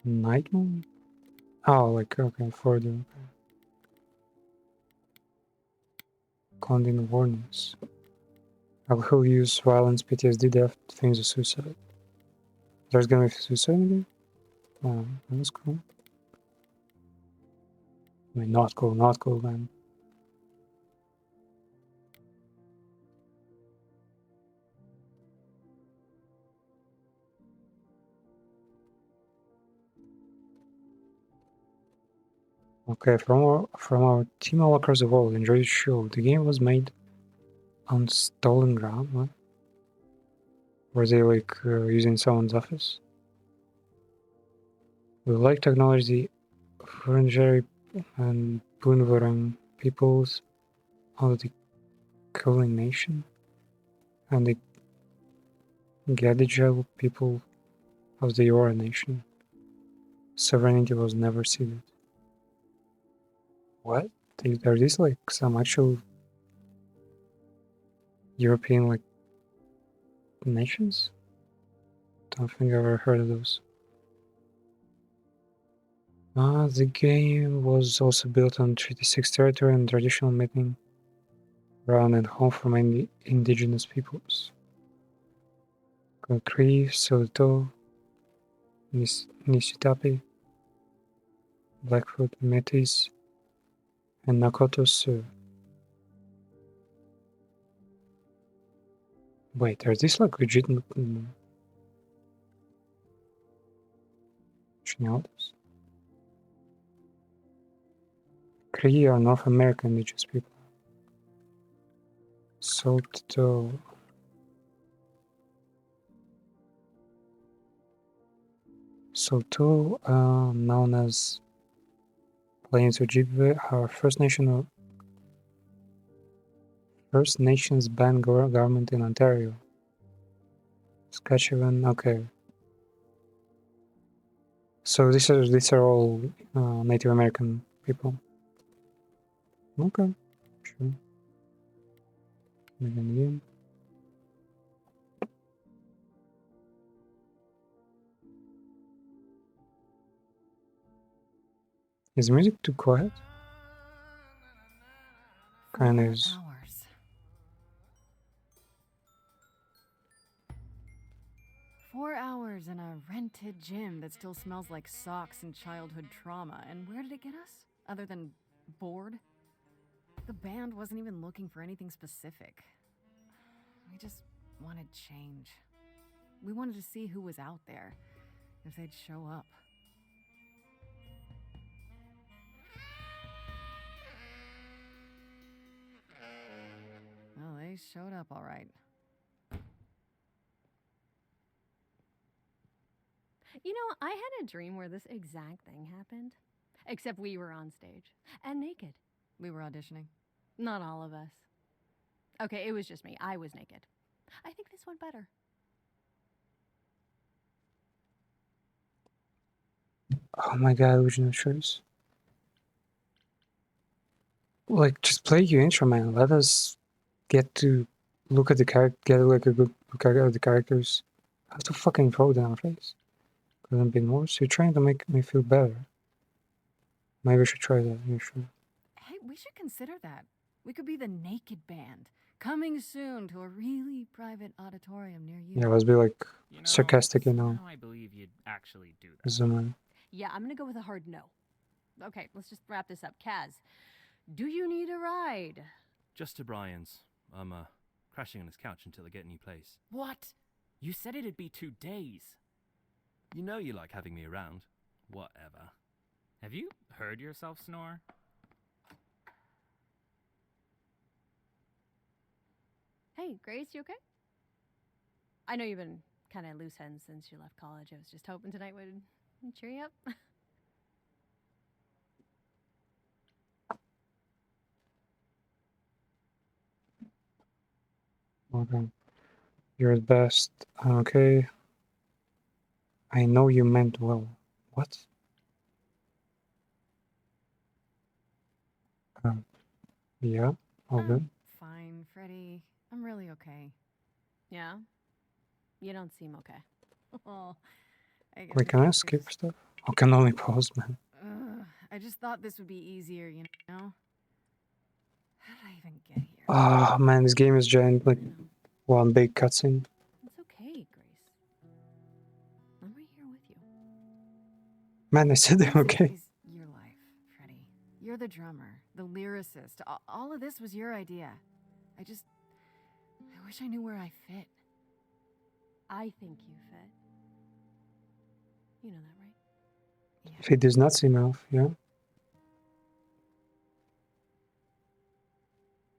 Night mode? Oh, like, okay, for the content warnings. Alcohol use, violence, PTSD, death, things of suicide. There's gonna be suicide in there? Oh, that's cool. I mean, not cool, man. Okay, from our team all across the world, enjoy the show. The game was made on stolen ground. What? Were they like using someone's office? We like to acknowledge the Wurundjeri and Boonwurrung peoples of the Kulin Nation and the Gadigal people of the Eora Nation. Sovereignty was never ceded. What? Are these like some actual European like nations? Don't think I've ever heard of those. The game was also built on Treaty 6 territory and traditional meeting ground and home for many indigenous peoples. Cree, Soto, Nisitapi, Blackfoot, Métis, and Nakota Sioux. Wait, are these like legitimate nationalities? Cree are North American indigenous people. Soto. Soto, known as Plains Ojibwe, are First Nations band government in Ontario. Saskatchewan, okay. So these are all Native American people. Okay, sure. Again. Is the music too quiet? Kinda is. Hours. 4 hours in a rented gym that still smells like socks and childhood trauma. And where did it get us? Other than bored? The band wasn't even looking for anything specific. We just wanted change. We wanted to see who was out there, if they'd show up. Well, they showed up all right. You know, I had a dream where this exact thing happened. Except we were on stage. And naked. We were auditioning. Not all of us. Okay, it was just me. I was naked. I think this went better. Oh my god, original choice. Like, just play your intro, man. Let us get to look at the character, get like a good look at the characters. I have to fucking throw it in our face. Couldn't be more. So you're trying to make me feel better. Maybe we should try that. Yeah, sure. Hey, we should consider that. We could be the Naked Band. Coming soon to a really private auditorium near you. Yeah, let's be like You know, sarcastic, you know. somehow I believe you'd actually do that. Zoom in. Yeah, I'm gonna go with a hard no. Okay, let's just wrap this up. Kaz, do you need a ride? Just to Brian's. I'm crashing on his couch until I get a new place. What? You said it'd be 2 days. You know you like having me around. Whatever. Have you heard yourself snore? Hey, Grace, you okay? I know you've been kind of loose ends since you left college. I was just hoping tonight would cheer you up. Okay. You're the best. Okay. I know you meant well. What? Yeah, all good. Fine, Freddie. I'm really okay. Yeah? You don't seem okay. Oh, I guess Wait, can I it's skip just- stuff? I can only pause, man. I just thought this would be easier, you know? How did I even get here? Ah, man, this game is giant, like one big cutscene. It's okay, Grace. I'm right here with you. Man, I said Music okay. is your life, Freddie. You're the drummer, the lyricist. All of this was your idea. I wish I knew where I fit. I think you fit. You know that, right? Yeah. If it does not seem off, yeah.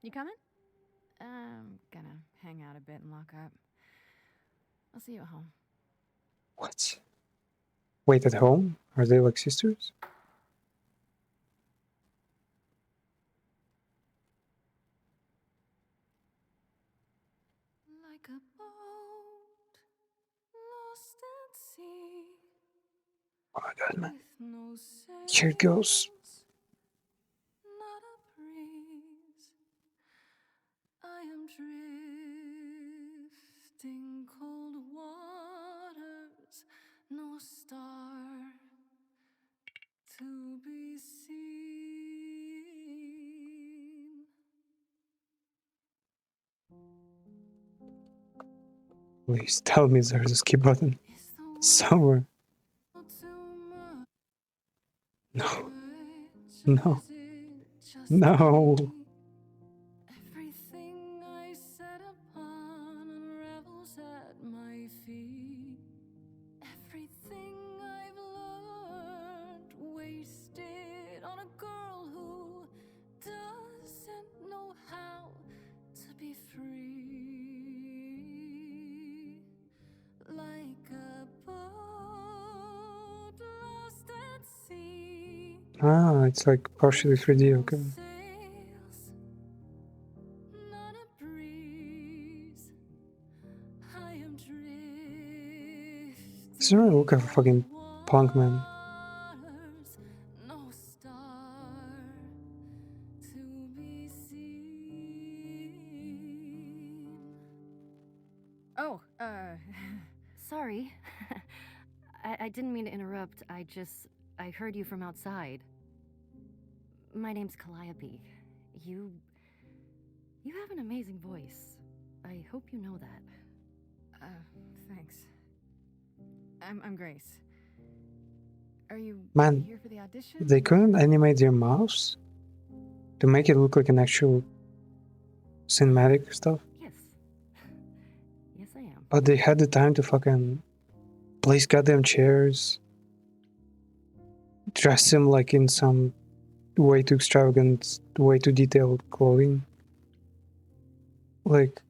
You coming? I'm gonna hang out a bit and lock up. I'll see you at home. What? Wait, at home? Are they like sisters? Like a boat lost at sea. Oh my god, man. With no Here it goes. sails, not a breeze. I am drifting cold waters, no star to be seen. Please tell me there's a skip button Is the world somewhere. too much? No, No. no, no. Everything I set upon unravels at my feet. Everything I've learned wasted on a girl who doesn't know how to be free. Like a boat lost at sea. Ah, it's like partially 3D, okay. Sails, not a breeze. I am drifting. Doesn't really look like a fucking punk, man. Waters, no star to be seen. Oh, Sorry. I didn't mean to interrupt. I heard you from outside. My name's Calliope. You have an amazing voice. I hope you know that. Thanks. I'm Grace. Are you Man, here for the audition? they couldn't animate their mouths to make it look like an actual cinematic stuff, Yes. Yes, I am. but they had the time to fucking place goddamn chairs, dress him like in some way too extravagant, way too detailed clothing. Like,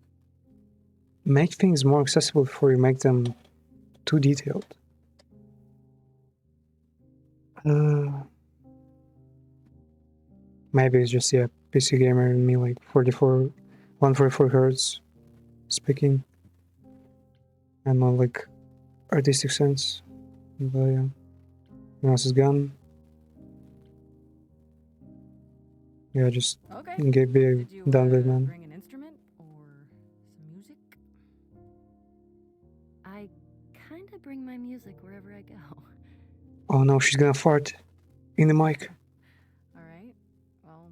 make things more accessible before you make them too detailed. Maybe it's just, yeah, PC gamer and me, like 144 hertz speaking, and not like artistic sense. But yeah, mouse is gone. Yeah, just Okay. get be Did you done with it, man. bring an instrument or some music? I kind of bring my music wherever I go. Oh no, she's gonna fart in the mic. All right. Well,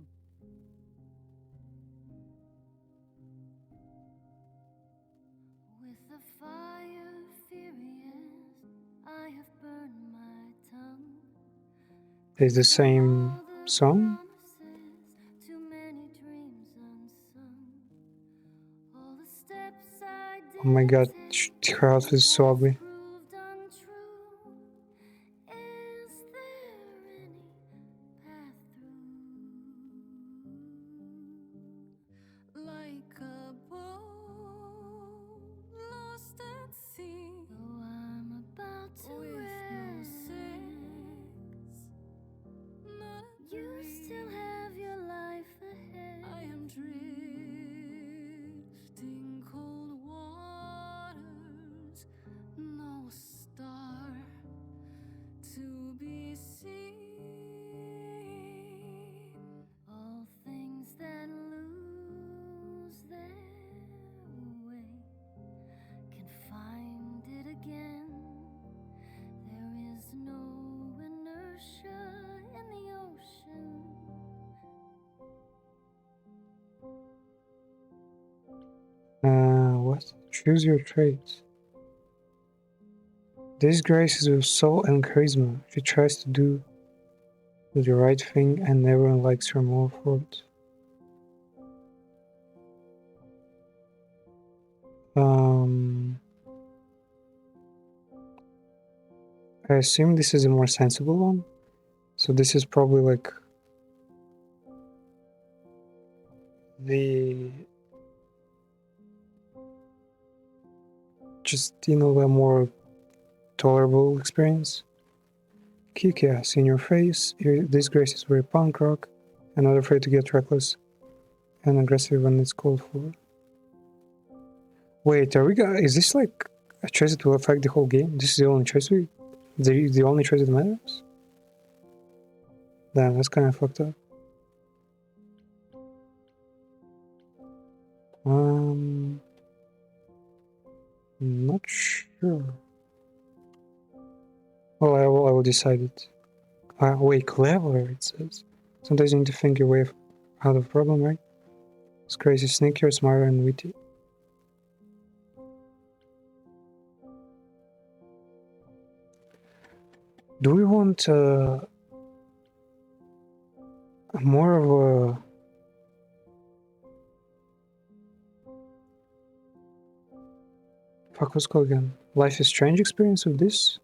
With the fire furious, I have burned my tongue. It's the same song. Promises, too many dreams unsung. All the steps I Oh my god, didn't her outfit is so ugly. proved untrue. Is there any path through? Like a boat lost at sea. Oh, I'm about to with no sails, not a you breeze. Still have your life ahead. I am drifting cold waters, no Choose your traits. This grace is with soul and charisma. She tries to do the right thing and everyone likes her more for it. I assume this is a more sensible one. So this is probably like the just, you know, a more tolerable experience. Kick ass in your face. This grace is very punk rock and not afraid to get reckless and aggressive when it's called for. Wait, is this like a choice that will affect the whole game? This is the only choice the only choice that matters? Damn, that's kind of fucked up. Not sure. Well, I will decide it. Wait, clever, it says. Sometimes you need to think your way out of a problem, right? It's crazy, sneakier, smarter, and witty. Do we want more of a... Fuck, what's it called again? Life is Strange experience of this?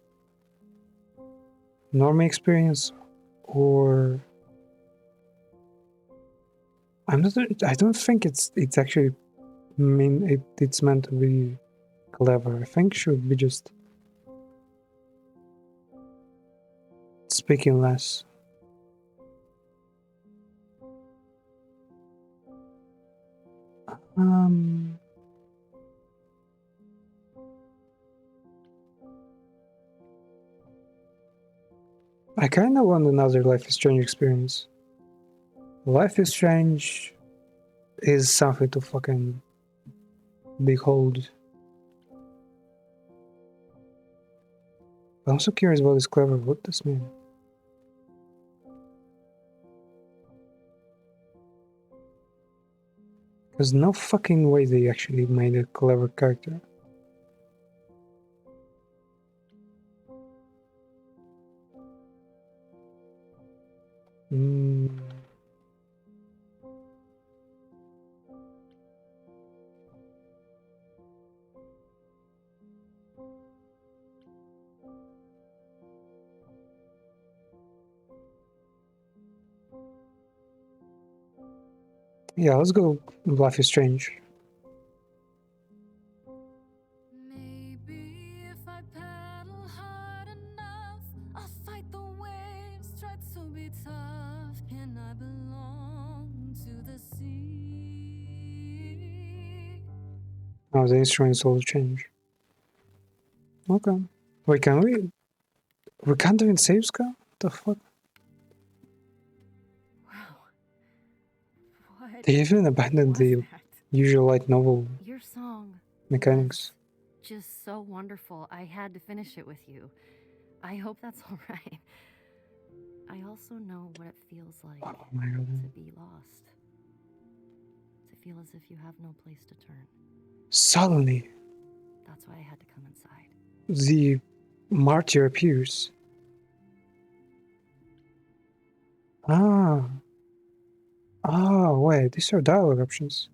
Normie experience? Or... I don't think it's actually it's meant to be clever. I think it should be just speaking less. I kinda want another Life is Strange experience. Life is Strange is something to fucking behold. I'm also curious about this clever. What does this mean? There's no fucking way they actually made a clever character. Yeah, let's go Life is Strange. Maybe if I paddle hard enough, I'll fight the waves, try to be tough, and I belong to the sea. Oh, the instruments all change. Okay. Wait, can we? We can't even save Ska? What the fuck? What They even abandoned was the that? usual light novel Your song mechanics. was just so wonderful. I had to finish it with you. I hope that's all right. I also know what it feels like Oh my God. to be lost. To feel as if you have no place to turn. Suddenly, That's why I had to come inside. the martyr appears. Wait, these are dialogue options.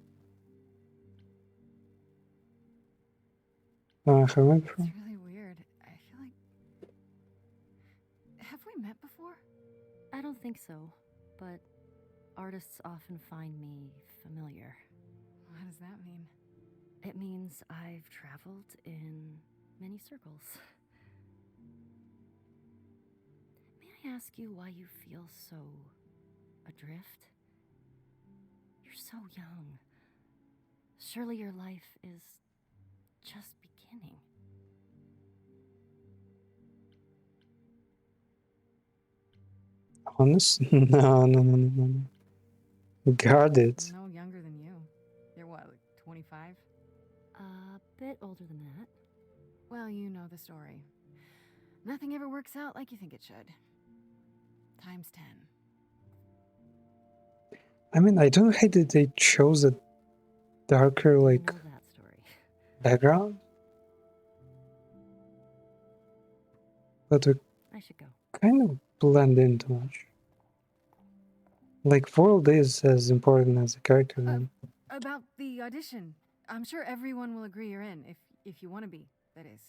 Have I met before? It's really weird. I feel like... Have we met before? I don't think so, but artists often find me familiar. What does that mean? It means I've traveled in many circles. May I ask you why you feel so adrift? You're so young. Surely your life is just beginning. Honest? No. Got it. No younger than you. You're what, like 25? A bit older than that. Well, you know the story. Nothing ever works out like you think it should. Times 10. I mean, I don't hate that they chose a darker, I like, know that story. background, but we I should go. kind of blend in too much. Like, world is as important as the character, man. About the audition, I'm sure everyone will agree you're in, if you want to be, that is.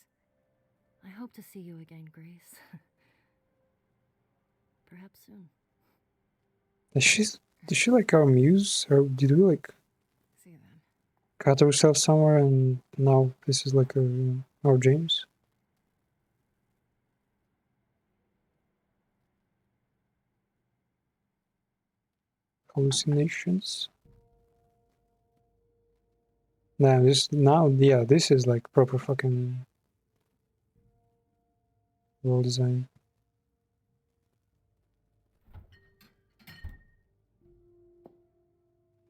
I hope to see you again, Grace. Perhaps soon. Is she like our muse, or did we like See you then. cut ourselves somewhere and now this is like our James? Hallucinations? Nah, this is like proper fucking world design.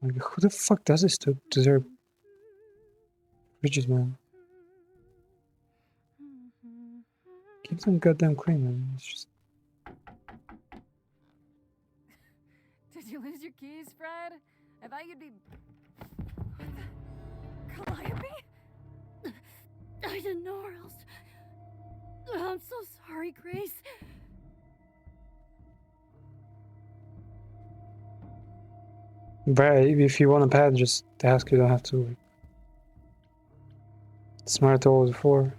Like, who the fuck does this to their bridges, man? Keep them goddamn clean, man. It's just... Did you lose your keys, Fred? I thought you'd be... Calliope? I didn't know where else. I'm so sorry, Grace. But if you want a pad, just ask. You don't have to. Like, smart always before.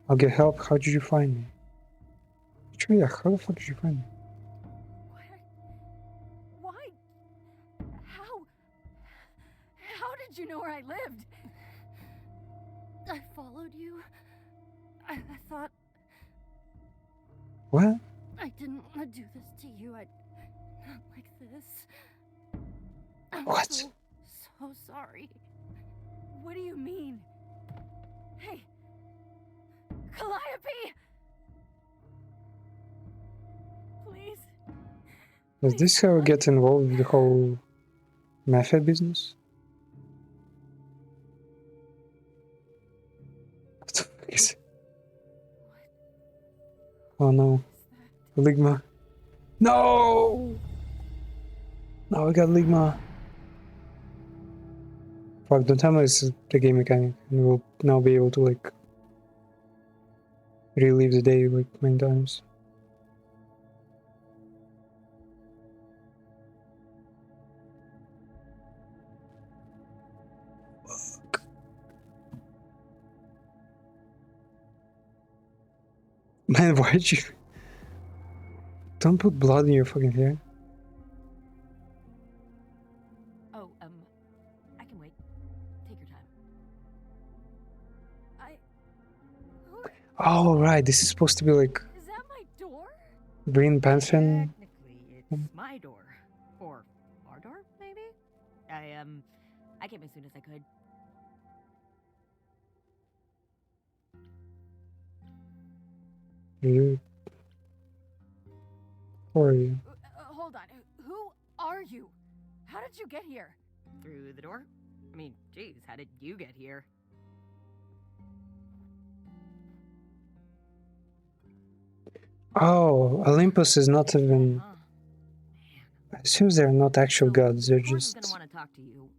I'll get help. How did you find me? Actually, yeah, how the fuck did you find me? Why? How did you know where I lived? I followed you. I thought What? I didn't want to do this to you. Not like this. I'm What? so sorry. What do you mean? Hey! Calliope! Please? Is this how we get involved with the whole mafia business? What the fuck is it? Oh no. Ligma. No! No, we got Ligma. Fuck, don't tell me this is the game mechanic and we'll now be able to like relive the day like many times. Fuck. Man, why'd you... Don't put blood in your fucking hair. Oh, I can wait. Take your time. Oh, right, this is supposed to be like Is that my door? Green Panther. Technically, it's my door. Or our door, maybe? I came as soon as I could. You. Who are you? Hold on. Who are you? How did you get here? Through the door? I mean, geez, how did you get here? Oh, Olympus is not even... I assume they're not actual gods, they're Gordon's just... gonna want to talk to you.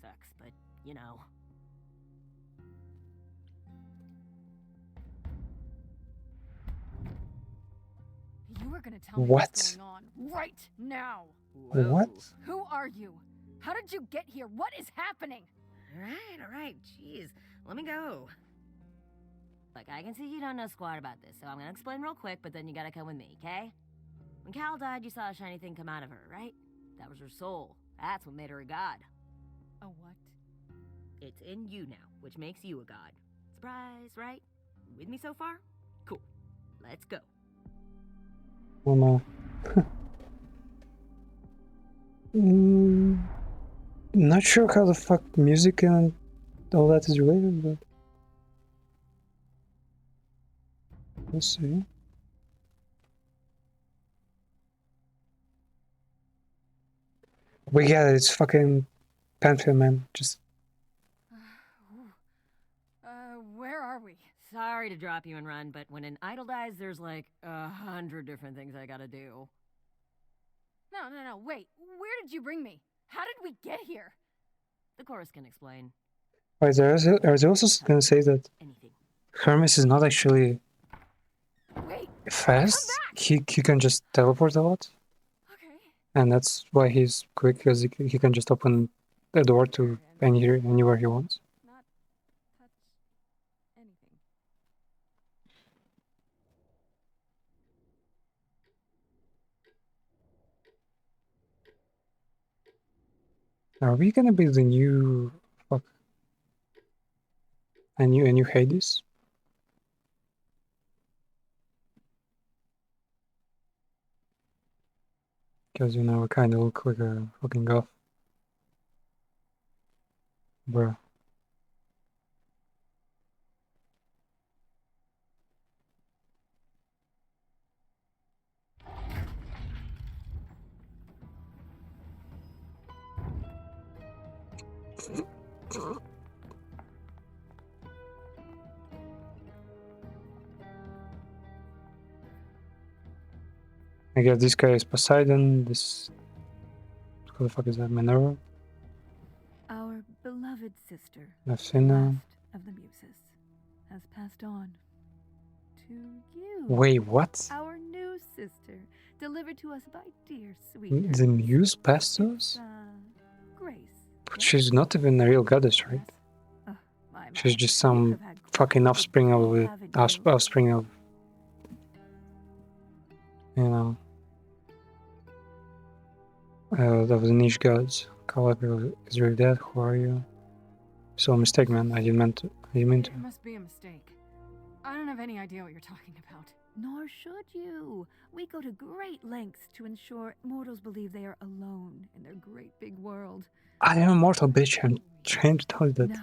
Sucks, but, you know. You were gonna tell me What? what's going on right now. What? Who are you? How did you get here? What is happening? All right, jeez. Let me go. Look, I can see you don't know squat about this, so I'm gonna explain real quick, but then you gotta come with me, okay? When Cal died, you saw a shiny thing come out of her, right? That was her soul. That's what made her a god. A what? It's in you now, which makes you a god. Surprise, right? With me so far? Cool. Let's go. Oh no. Not sure how the fuck music and all that is related, but... We'll see. We get it, it's fucking Panther, man. Just... Where are we? Sorry to drop you and run, but when an idol dies, there's like 100 different things I gotta do. No, wait. Where did you bring me? How did we get here? The chorus can explain Wait, I was also gonna say that anything. Hermes is not actually Wait, fast. He can just teleport a lot, okay. and that's why he's quick, because he can just open the door to anywhere he wants. Not touch anything. Are we gonna be the new fuck? A new Hades? Because you know we kind of look like a fucking goth, bruh. I guess this guy is Poseidon. This, who the fuck is that? Minerva? Our beloved sister, Athena. last of the muses, has passed on to you. Wait, what? Our new sister, delivered to us by dear sweet. The muse passed to us? Grace. But she's not even a real goddess, right? Yes? My. She's just You some have had fucking quite a offspring of day, the haven't you? offspring of, you know, of the niche gods. Calabi is really dead. Who are you? So a mistake, man. I didn't mean to. It must be a mistake. I don't have any idea what you're talking about. Nor should you. We go to great lengths to ensure mortals believe they are alone in their great big world. I am a mortal, bitch. I'm trying to tell you that. No.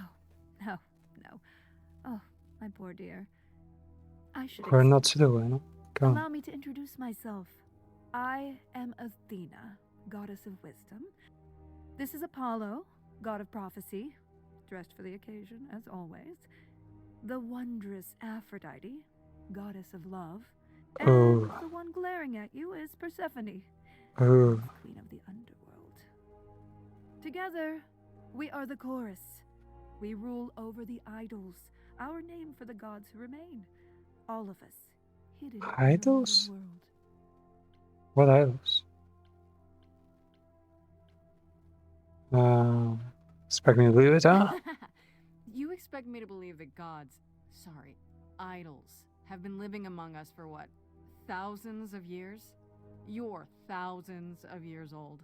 Oh, my poor dear. I should We're not suitable, you know? Come on. Allow me to introduce myself. I am Athena, goddess of wisdom. This is Apollo, god of prophecy, dressed for the occasion, as always. The wondrous Aphrodite, goddess of love. And Oh. the one glaring at you is Persephone, Oh. queen of the underworld. Together, we are the chorus. We rule over the idols, our name for the gods who remain. All of us, hidden Idols? in the world. What idols? Expect me to believe it, huh? You expect me to believe that gods, sorry, idols, have been living among us for what, thousands of years? You're thousands of years old.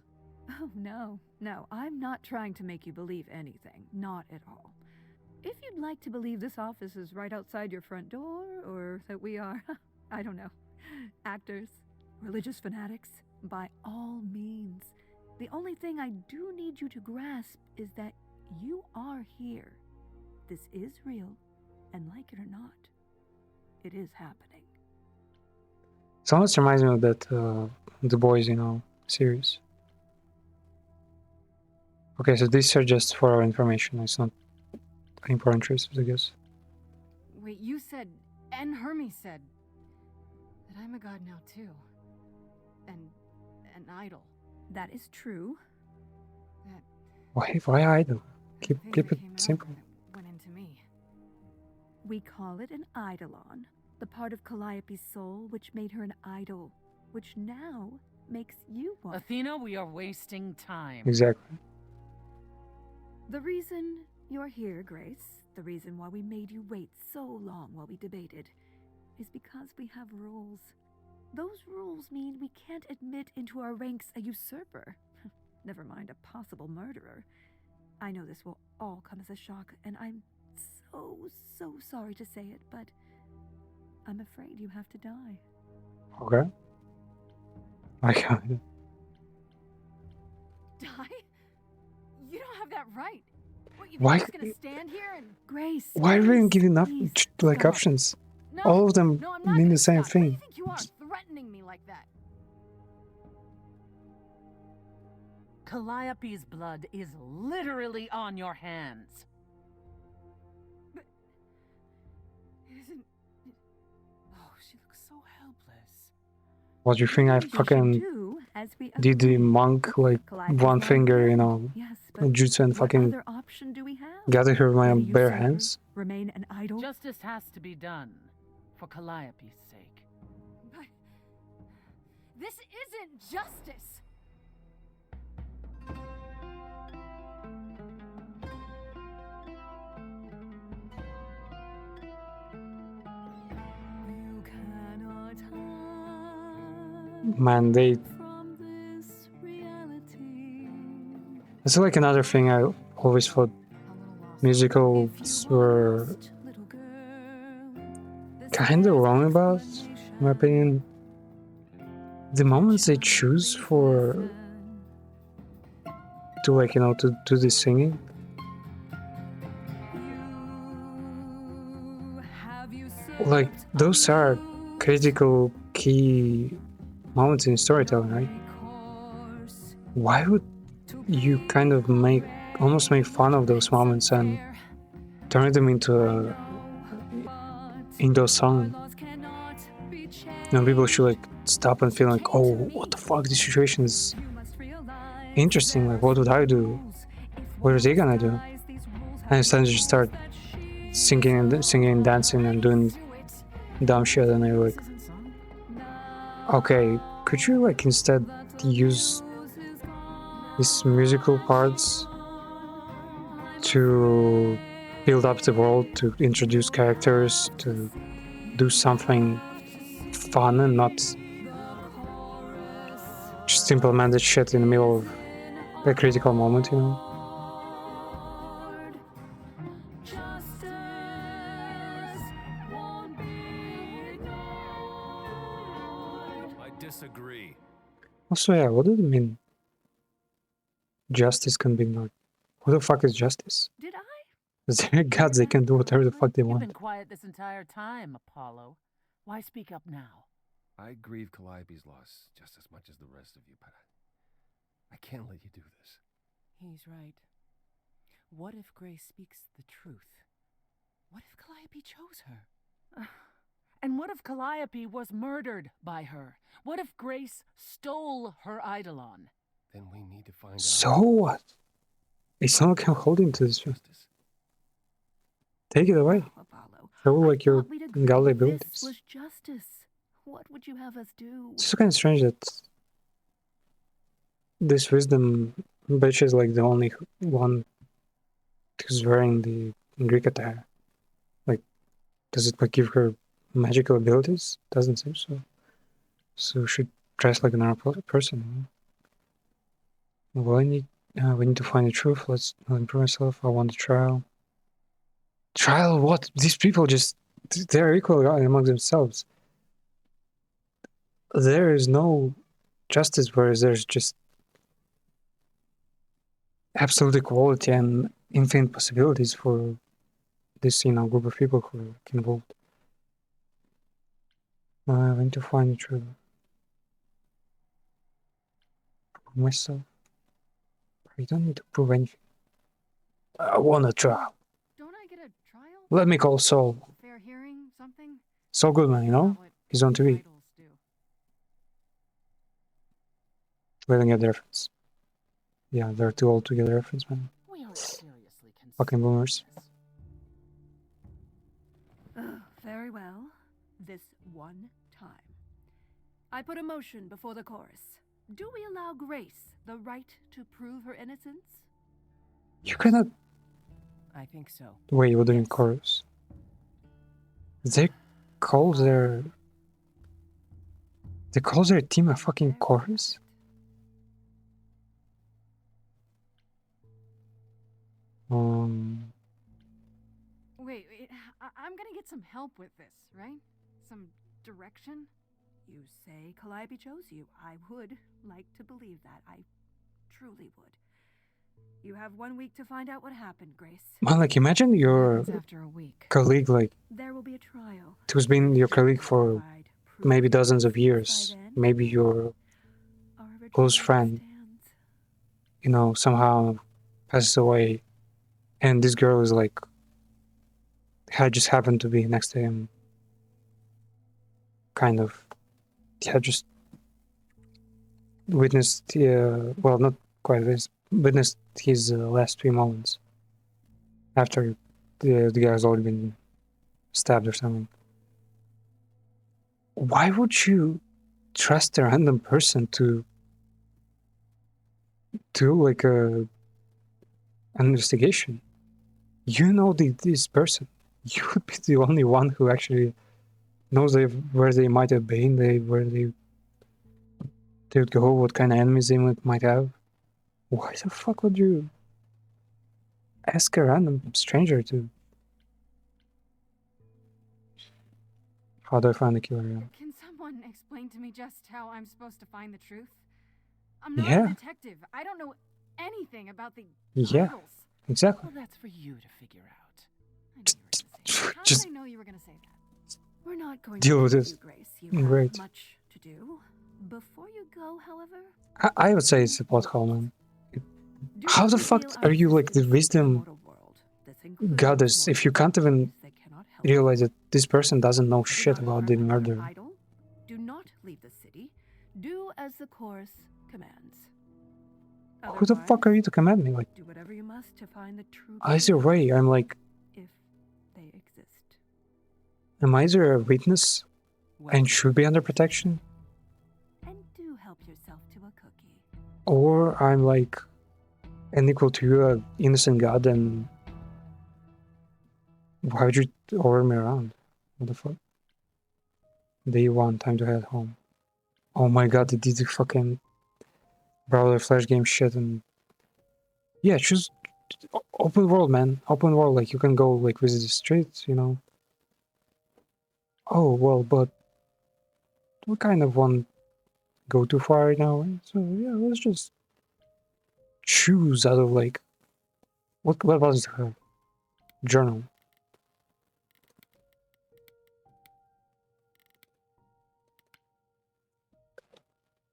Oh, no, I'm not trying to make you believe anything. Not at all. If you'd like to believe this office is right outside your front door, or that we are, I don't know, actors, religious fanatics, by all means. The only thing I do need you to grasp is that you are here. This is real, and like it or not, it is happening. It almost reminds me of that The Boys, you know, series. Okay, so these are just for our information. It's not important traces, I guess. Wait, you said, and Hermes said, that I'm a god now too. And an idol. That is true. That Why idol? Keep thing that it came out simple. when it went into me. We call it an eidolon, the part of Calliope's soul which made her an idol, which now makes you one. Athena, we are wasting time. Exactly. The reason you're here, Grace, the reason why we made you wait so long while we debated, is because we have rules. Those rules mean we can't admit into our ranks a usurper, never mind a possible murderer. I know this will all come as a shock, and I'm so sorry to say it, but I'm afraid you have to die. Okay. I got it. Die? You don't have that right. What, you think Why- I'm just gonna stand here and... Grace, Why are we even please, giving up please, like stop. options? No, All of them no, I'm not mean gonna the same stop. Who do you thing. think you are, threatening me like that? Calliope's blood is literally on your hands. But... It isn't... Oh, she looks so helpless. What do you think I Maybe we should fucking do as we did the agreed. monk like Calliope's one lying finger, you again. know, Yes, but jutsu and what fucking other option do we have? gather her with my Will you bare save her? hands? Remain an idol? Justice has to be done for Calliope's sake. But this isn't justice. You cannot Man, they. from this reality. It's like another thing I always thought musicals were kind of wrong about, in my opinion. The moments they choose for to like, you know, to do the singing, like those are critical key moments in storytelling, right? Why would you kind of almost make fun of those moments and turn them into a song? You know, people should like stop and feel like, oh, what the fuck, this situation is interesting, like what would I do? What are they gonna do? And instead just start singing and dancing and doing dumb shit, and you're like, okay, could you like instead use these musical parts to build up the world, to introduce characters, to do something fun and not just implement that shit in the middle of a critical moment, you know? I disagree. Also, yeah, what does it mean? Justice can be ignored. What the fuck is justice? Did I? They're gods, they can do whatever the fuck they You've want. been quiet this entire time, Apollo. Why speak up now? I grieve Calliope's loss just as much as the rest of you, but I can't let you do this. He's right. What if Grace speaks the truth? What if Calliope chose her? And what if Calliope was murdered by her? What if Grace stole her Eidolon? Then we need to find out. So what? It's not like I'm holding to this. Justice. Take it away. Oh, Apollo. Show like your thought we'd agreed godly this abilities. was justice. What would you have us do? It's so kind of strange that this wisdom bitch is like the only one who's wearing the Greek attire. Like, does it like give her magical abilities? Doesn't seem so. So she dress like another person. Well, we need to find the truth. Let's improve myself. I want a trial. Trial what? These people they're equal among themselves. There is no justice, whereas there's just absolute equality and infinite possibilities for this, you know, group of people who are involved. I want to find the truth. Prove myself. I don't need to prove anything. I want a trial. Don't I get a trial? Let me call Saul. Fair hearing, something? Saul Goodman, you know? What He's on TV. idols do. We don't get the reference. Yeah, they're too old to get the reference, man. We aren't seriously considering Fucking boomers. this. Very well. This one time. I put a motion before the chorus. Do we allow Grace the right to prove her innocence? You cannot. I think so. Wait, what do you mean chorus? They call their team a fucking chorus? Wait, I'm gonna get some help with this, right? Some direction? You say Calliope chose you. I would like to believe that. I truly would. You have 1 week to find out what happened, Grace. Man, like imagine your Happens after a week. colleague, like There will be a trial. who's been your colleague for Provide proof maybe of dozens of innocence years, by then. maybe your Our original close friend, stands. you know, somehow passes away, and this girl is like had just happened to be next to him, kind of, yeah, just witnessed, well, not quite this, witnessed his last 3 moments after the guy's already been stabbed or something. Why would you trust a random person to do like an investigation? You know this person. You would be the only one who actually knows where they might have been, where they would go, what kind of enemies they might have. Why the fuck would you ask a random stranger to? How do I find the killer? Can someone explain to me just how I'm supposed to find the truth? I'm not Yeah. a detective. I don't know anything about the Yeah, idols. exactly. Well, that's for you to figure out. How Just did I know you were going to say that? We're not going deal to with leave it. you, Grace. You have Great. much to do. Before you go, however, I would say it's a plot hole, man. do How not the fuck reveal are our you like the existence to wisdom mortal world. This includes goddess if you can't even realize that this person doesn't know shit about the murder? idol. Do not leave the city. Do as the chorus commands. Who the fuck are you to command me? Like, Do whatever you must to find the true either killers, way, I'm like, if they exist. am I either a witness and should be under protection, And do help yourself to a cookie. or I'm like an equal to you, an innocent god, and why would you order me around? What the fuck? Day 1, time to head home. Oh my god, they did the fucking browser flash game shit, and yeah, choose open world, man. Open world, like you can go like visit the streets, you know. Oh well, but we kind of want go too far right now, right? So yeah, let's just choose out of like what was the journal?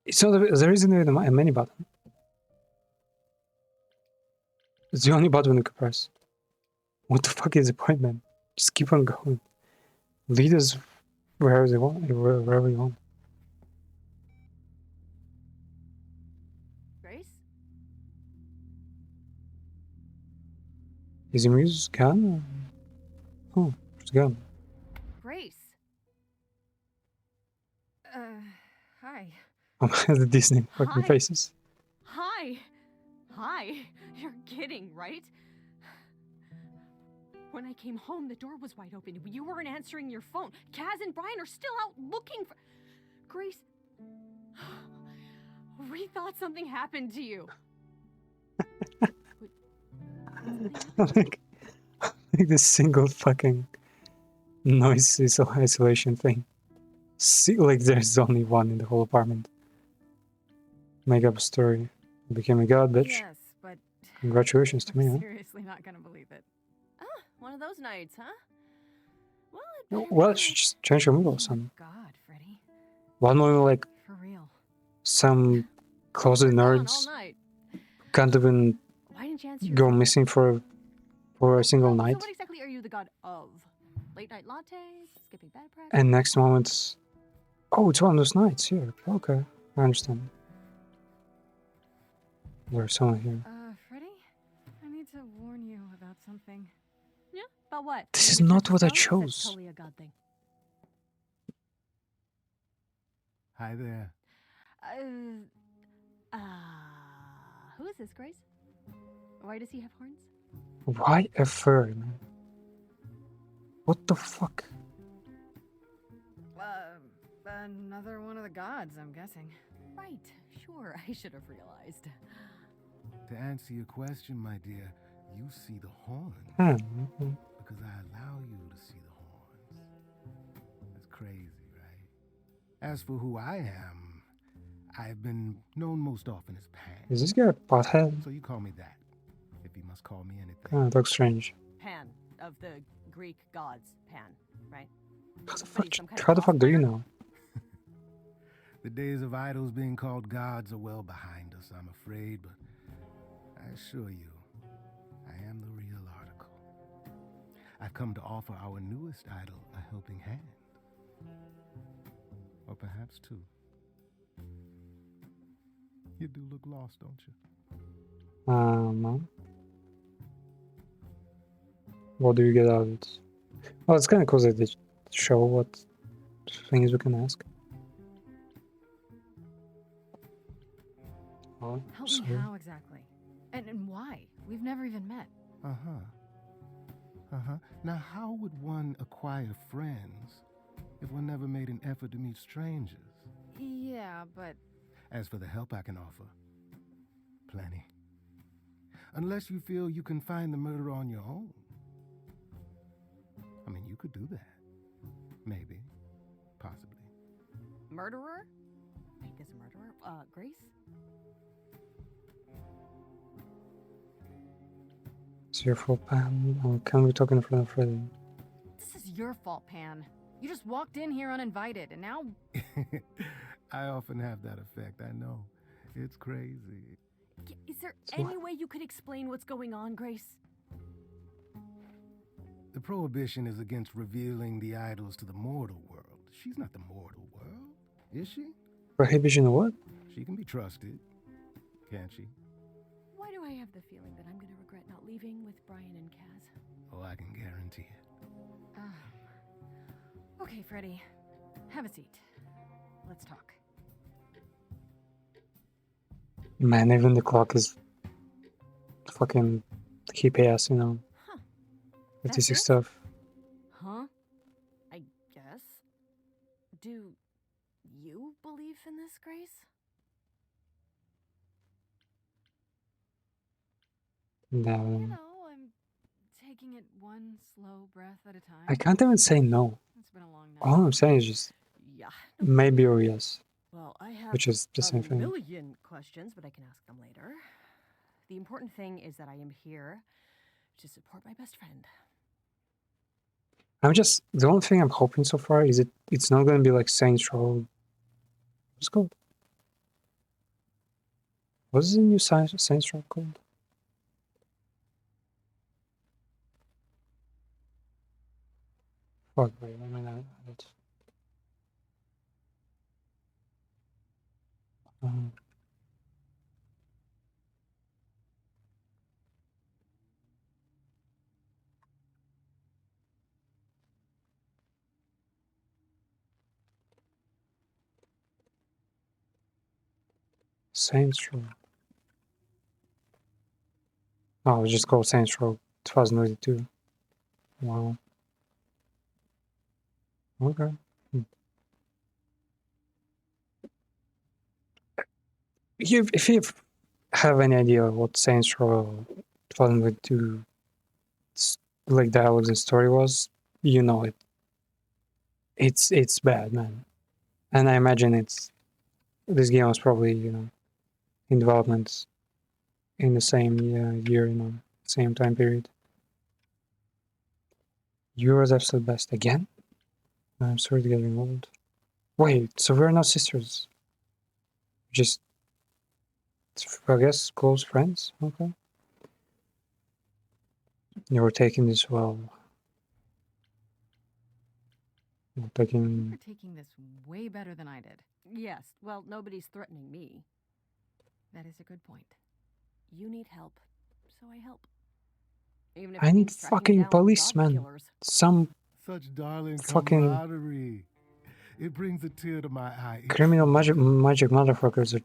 It's not there isn't even a menu button. It's the only button you can press. What the fuck is the point, man? Just keep on going. Lead us wherever they want, wherever you want. Grace? Is the music gone? Oh, it's gone. Grace. Hi. The Disney fucking Hi. faces. Hi. Hi. You're kidding, right? When I came home, the door was wide open. You weren't answering your phone. Kaz and Brian are still out looking for... Grace... We thought something happened to you. like this single fucking noise isolation thing. See, like there's only one in the whole apartment. Make up a story. Became a god, bitch. Yes, but Congratulations to me, I'm huh? seriously not gonna believe it. Ah, one of those nights, huh? Well, Well, she just change your mood or something. God, Freddy. One moment, like For real. some closet all nerds night. can't even Why didn't you answer your go phone? missing for a single night, So what exactly are you the god of? Late night lattes? Skipping bed practice? and next moment, oh, it's one of those nights. Yeah, okay, I understand. There's someone here. Freddy? I need to warn you about something. Yeah? About what? This is Richard not what I Stone? That's chose. totally a god thing. Hi there. Who is this, Grace? Why does he have horns? Why a furry, man? What the fuck? Another one of the gods, I'm guessing. Right, sure, I should have realized. To answer your question, my dear, you see the horns because I allow you to see the horns. That's crazy, right? As for who I am, I've been known most often as Pan. Is this guy a pothead? So you call me that, if you must call me anything. Ah, looks strange. Pan, of the Greek gods, Pan, right? How the fuck do you know? The days of idols being called gods are well behind us, I'm afraid, but I assure you, I am the real article. I've come to offer our newest idol a helping hand. Or perhaps two. You do look lost, don't you? No. What do you get out of it? Well, it's kind of cool that they show what things we can ask. Oh, Help sorry. me how exactly? And why? We've never even met. Now, how would one acquire friends if one never made an effort to meet strangers? Yeah, but... As for the help I can offer, plenty. Unless you feel you can find the murderer on your own. I mean, you could do that. Maybe. Possibly. Murderer? Make us a murderer? Grace? It's your fault, Pam. Can we talk in front of Freddy? This is your fault, Pan. You just walked in here uninvited, and now... I often have that effect, I know. It's crazy. Is there any way you could explain what's going on, Grace? The prohibition is against revealing the idols to the mortal world. She's not the mortal world, is she? Prohibition of what? She can be trusted, can't she? Why do I have the feeling that I'm going to regret not leaving with Brian and Kaz? Oh, I can guarantee it. Okay, Freddy. Have a seat. Let's talk. Man, even the clock is fucking keep ass, you know. Huh. 56 stuff. Huh? I guess. Do you believe in this, Grace? No. You know, I'm taking it one slow breath at a time. I can't even say no. It's been a long night. All I'm saying is just Yeah. maybe or yes. Well, I have Which is the same a thing. million questions, but I can ask them later. The important thing is that I am here to support my best friend. The only thing I'm hoping so far is it's not gonna be like Saints Row. What's it called? What is the new Saints Row called? Fuck, wait, I mean, it's... Saints Row. Oh, it's just called Saints Row 2022. Wow. Okay. If you have any idea what Saints Row 2022 like dialogues and story was, you know it. It's bad, man. And I imagine this game was probably, you know, in development in the same year, you know, same time period. Euro's absolute best again? I'm sorry to get involved. Wait, so we're not sisters? Just, I guess, close friends? Okay. You were taking this well. You're Taking... taking this way better than I did. Yes, well, nobody's threatening me. That is a good point. You need help, so I help. Even if I it need means tracking fucking down policemen. God killers. Some Such darling fucking camaraderie. It brings a tear to my eye. criminal magic motherfuckers are,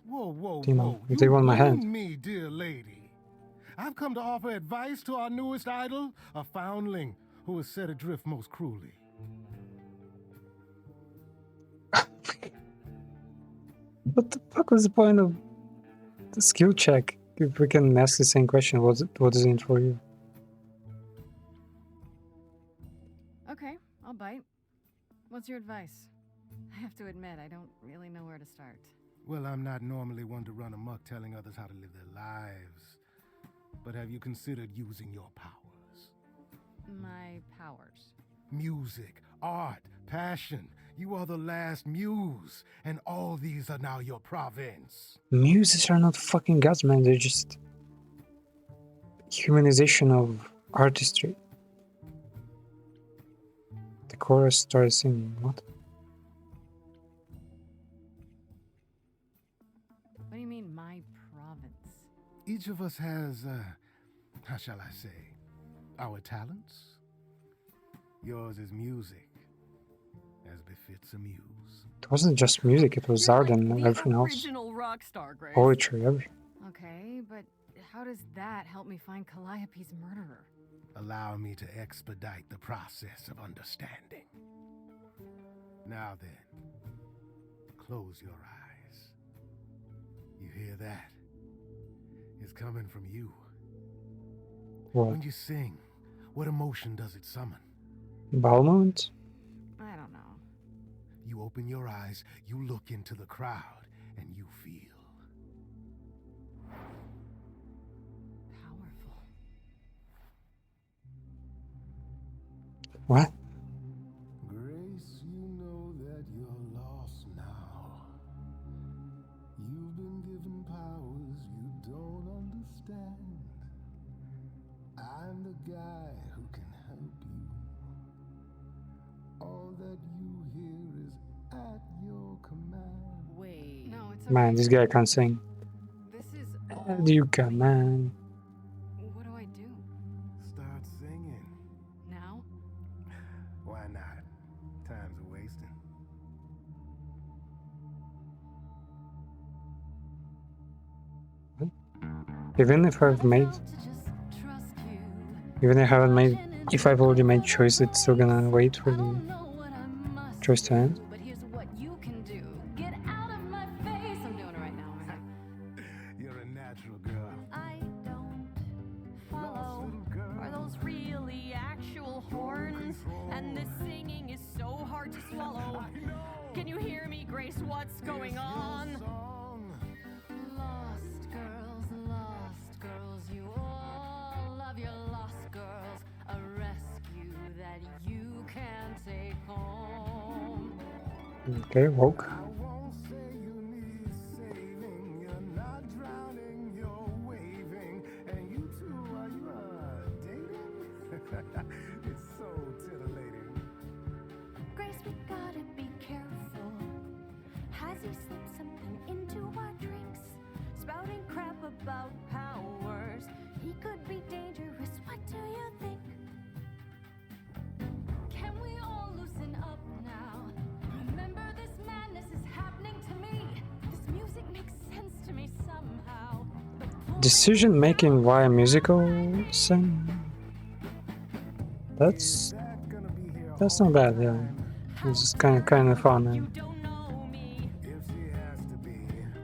Whoa, you know, you they want my wound hand. me, dear lady. I've come to offer advice to our newest idol, a foundling who was set adrift most cruelly. What the fuck was the point of the skill check? If we can ask the same question, what is it for you? Okay, I'll bite. What's your advice? I have to admit, I don't really know where to start. Well, I'm not normally one to run amok telling others how to live their lives. But have you considered using your powers? My powers. Music, art, passion. You are the last muse, and all these are now your province. Muses are not fucking gods, man. They're just humanization of artistry. The chorus started singing. What? Each of us has, how shall I say, our talents. Yours is music, as befits a muse. It wasn't just music, it was art and everything else. Original rock star, Grace. Poetry, everything. Okay, but how does that help me find Calliope's murderer? Allow me to expedite the process of understanding. Now then, close your eyes. You hear that? It's coming from you. What? When you sing, what emotion does it summon? Bowel movements? I don't know. You open your eyes, you look into the crowd, and you feel powerful. What? Grace, you know that you're lost now. You've been given powers you don't understand. I'm the guy who can help you. All that you hear is at your command. Wait. No, it's Man, this guy can't sing. This is You can, man. What do I do? Start singing. Now? Why not? Time's a wasting. Even if I've made, even if I haven't made, if I've already made choice, it's still gonna wait for the choice to end. But here's what you can do. Get out of my face. I'm doing it right now. You're a natural girl. I don't follow. Are those really actual horns? And this singing is so hard to swallow. Can you hear me, Grace? What's going on? Lost girls, you all love your lost girls. A rescue that you can take home. Okay, woke. I won't say you need saving. You're not drowning, you're waving. And you two, are you dating? It's so titillating. Grace, we gotta be careful. Has he slipped something into our drinks? Spouting crap about powers. He could be dangerous. What do you think? Can we all loosen up now? Remember, this madness is happening to me. This music makes sense to me somehow. But Decision making via musical sim. That's not bad, yeah. This is kind of fun. Man. Don't know me. If she has to be,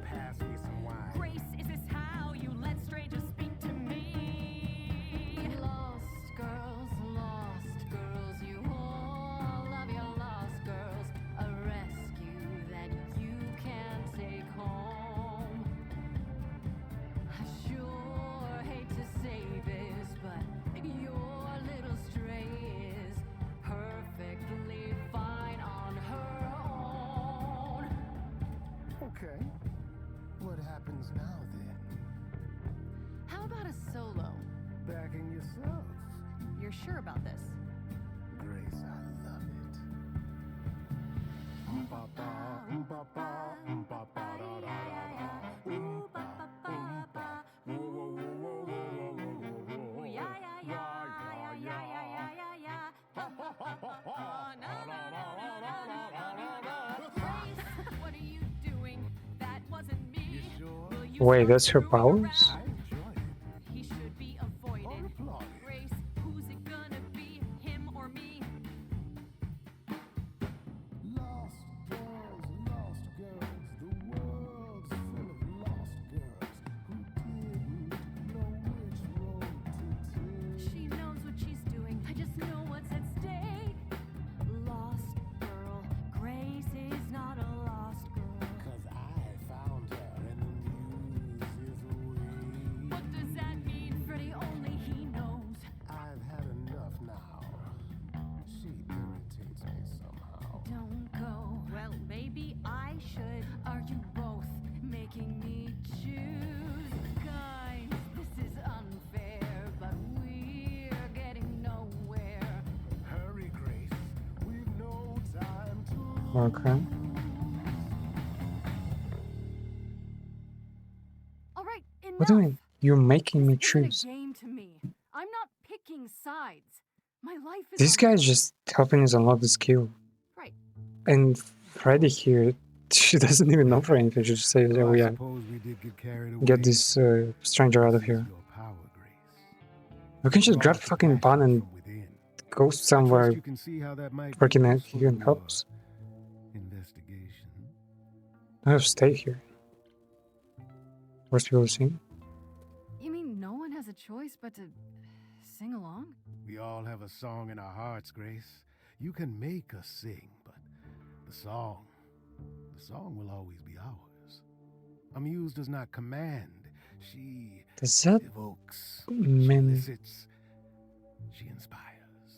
pass me some wine. Grace, is this how you let strangers speak to me? Lost girls, you all love your lost girls. A rescue that you can take home. I sure hate to say this, but your little stray is perfectly fine on her own. Okay. What happens now then? How about a solo? Backing yourself. You're sure about this? Grace, I love it. What are you doing? That wasn't me. Will you Wait, stop that's her screwing powers? around? He should be avoided. Grace, who's it gonna be? Him or me? Lost girls, the world's full of lost girls who didn't know which road to take. She knows what she's doing. I just know what's at stake. Lost girl. Grace is not a lost girl. 'Cause I found her and the news is away. What does that mean? Freddie, only he knows. I've had enough now. She irritates me somehow. Don't go. Well, maybe I should. Are you both making me choose? Guys, this is unfair, but we're getting nowhere. Hurry, Grace. We've no time to Okay. All right, enough. What do you mean? You're making me This isn't choose. a game to me. I'm not picking sides. My life is This on guy's the line. just helping us unlock the skill. Right. And Freddy here, she doesn't even know for anything. She just says, Well, "Oh I yeah, suppose we did get carried away. get this stranger out of This is here." your power, Grace. We can just Brought grab out the fucking passion pan and from within. go I trust somewhere you can see how that might be freaking useful he can in help your us. investigation. I have to stay here. Worst people sing. You mean no one has a choice but to sing along? We all have a song in our hearts, Grace. You can make us sing, but the song will always be ours. A muse does not command. She Does that evokes. She mean elicits. She inspires.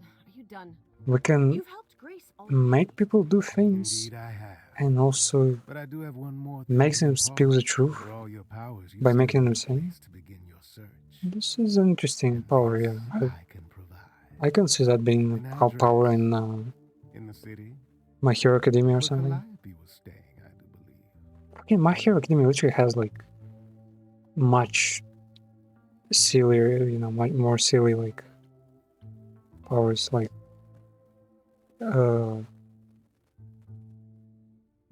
Are you done? we can You've helped Grace all make people do things Indeed, I have. and also But I do have one more thing make to them spill the impart. truth For all your powers, you by still making need them a sing? place to begin your search. This is an interesting power, yeah. I can provide. I can see that being An our power address in the city. My Hero Academia or Where something. Calliope was staying, I do believe. Okay, My Hero Academia literally has like much sillier, much more silly like powers, like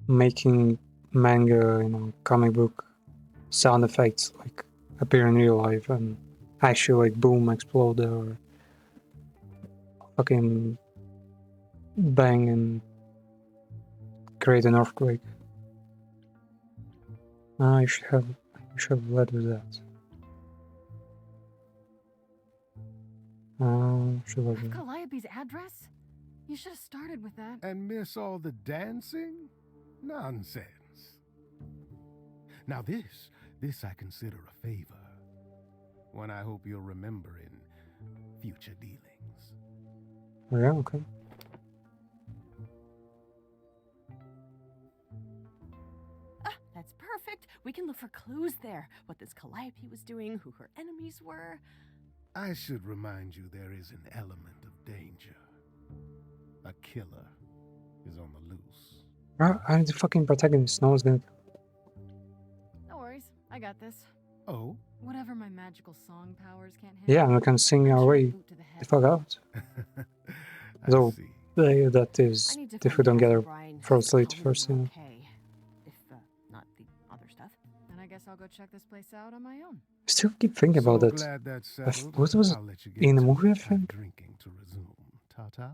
making manga, comic book sound effects like appear in real life and actually like boom, explode, or fucking bang and create an earthquake. You should have led with that. Should have Have Calliope's address? You should have started with that. And miss all the dancing? Nonsense. Now this I consider a favor. One I hope you'll remember in future dealings. Yeah, okay. That's perfect. We can look for clues there. What this Calliope was doing, who her enemies were. I should remind you there is an element of danger. A killer is on the loose. I'm the fucking protagonist. No one's gonna. No worries. I got this. Oh? Whatever my magical song powers can't handle. Yeah, we can sing our way the fuck out. Though that is if we don't get our throat slit first, Okay. If not the other stuff. And I guess I'll go check this place out on my own. I still keep thinking about that. Glad that's settled. What was it I'll let you get in the to movie? I your think. Drinking to resume. Ta-ta.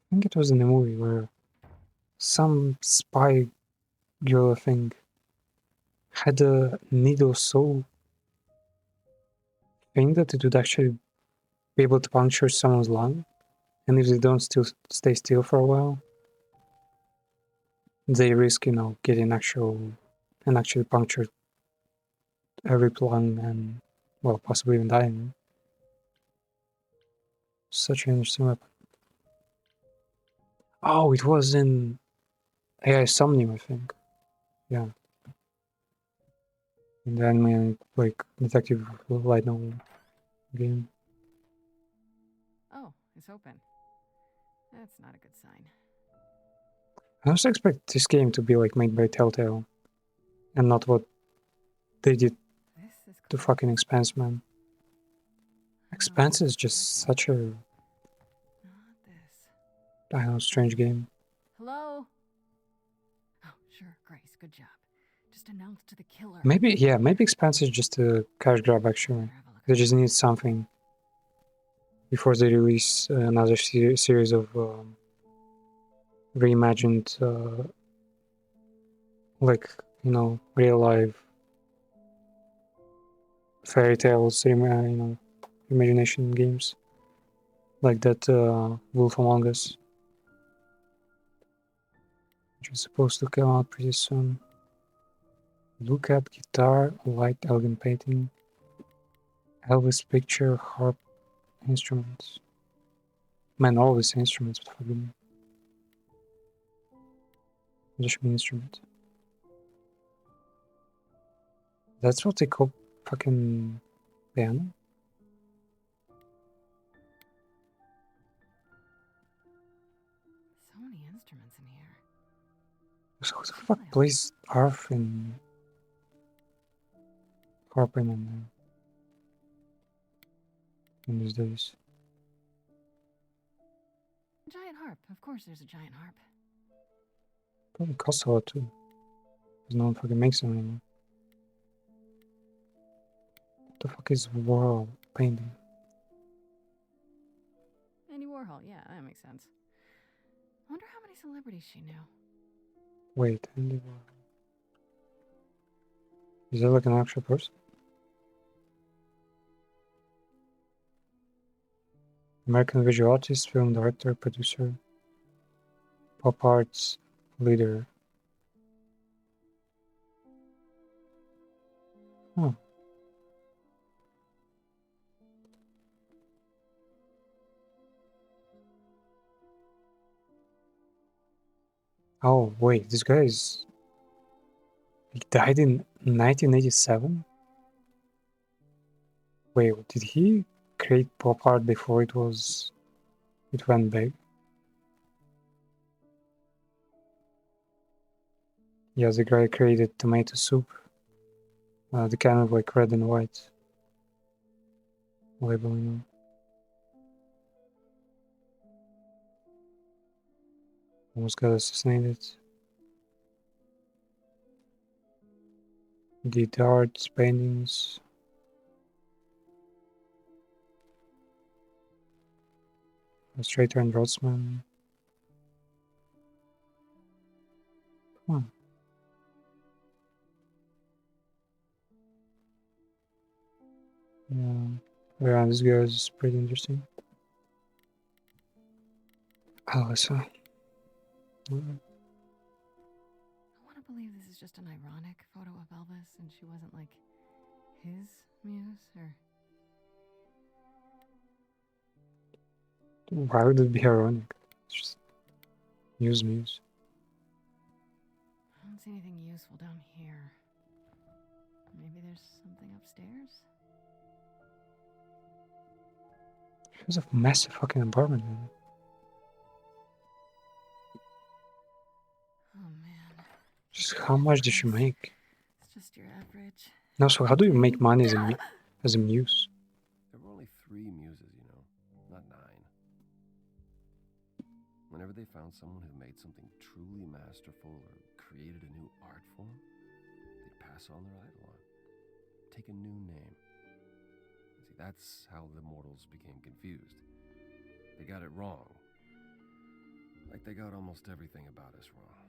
I think it was in the movie where some spy girl, I think, had a needle so thin that it would actually be able to puncture someone's lung, and if they don't stay still for a while, they risk, getting actually puncture every lung and, well, possibly even dying. Such an interesting weapon. Oh, it was in AI Somnium, I think. Yeah. In the anime, like, detective light novel game. Oh, it's open. That's not a good sign. I also expect this game to be like made by Telltale, and not what they did to fucking Expanse, man. Expanse is just such a, I don't know, strange game. Hello? Oh, sure, Grace, good job. Just announce to the killer. Maybe Expanse is just a cash grab, actually. They just need something before they release another series of reimagined, real life fairy tales, imagination games, like that Wolf Among Us, which is supposed to come out pretty soon. Look at guitar, light, elegant painting, Elvis picture, harp, instruments. Man, all these instruments, but forgive me. Just an instrument. That's what they call fucking piano? So many instruments in here. So who the fuck plays harp in harping in these days. Giant harp. Of course there's a giant harp. Probably costs a lot too. Because no one fucking makes them anymore. What the fuck is wall painting? Andy Warhol, yeah, that makes sense. Wonder how many celebrities she knew. Wait, Andy Warhol. Is that like an actual person? American visual artist, film director, producer, pop arts leader. Huh. Oh, wait, this guy is... He died in 1987? Wait, did he create pop art before it went big? Yeah, the guy created tomato soup. The kind of like red and white labeling. Almost got assassinated. Did arts, paintings. Illustrator and draughtsman. Huh. Yeah, this guy is pretty interesting. Alyssa. I want to believe this is just an ironic photo of Elvis and she wasn't like his muse or... Why would it be ironic? It's just muse. I don't see anything useful down here. Maybe there's something upstairs? She has a massive fucking apartment, man. Oh man. Just how much did she make? It's just your average. No, so how do you make money as a muse? There were only 3 muses, you know, not 9. Whenever they found someone who made something truly masterful or created a new art form, they'd pass on their idol on. Take a new name. See, that's how the mortals became confused. They got it wrong. Like they got almost everything about us wrong.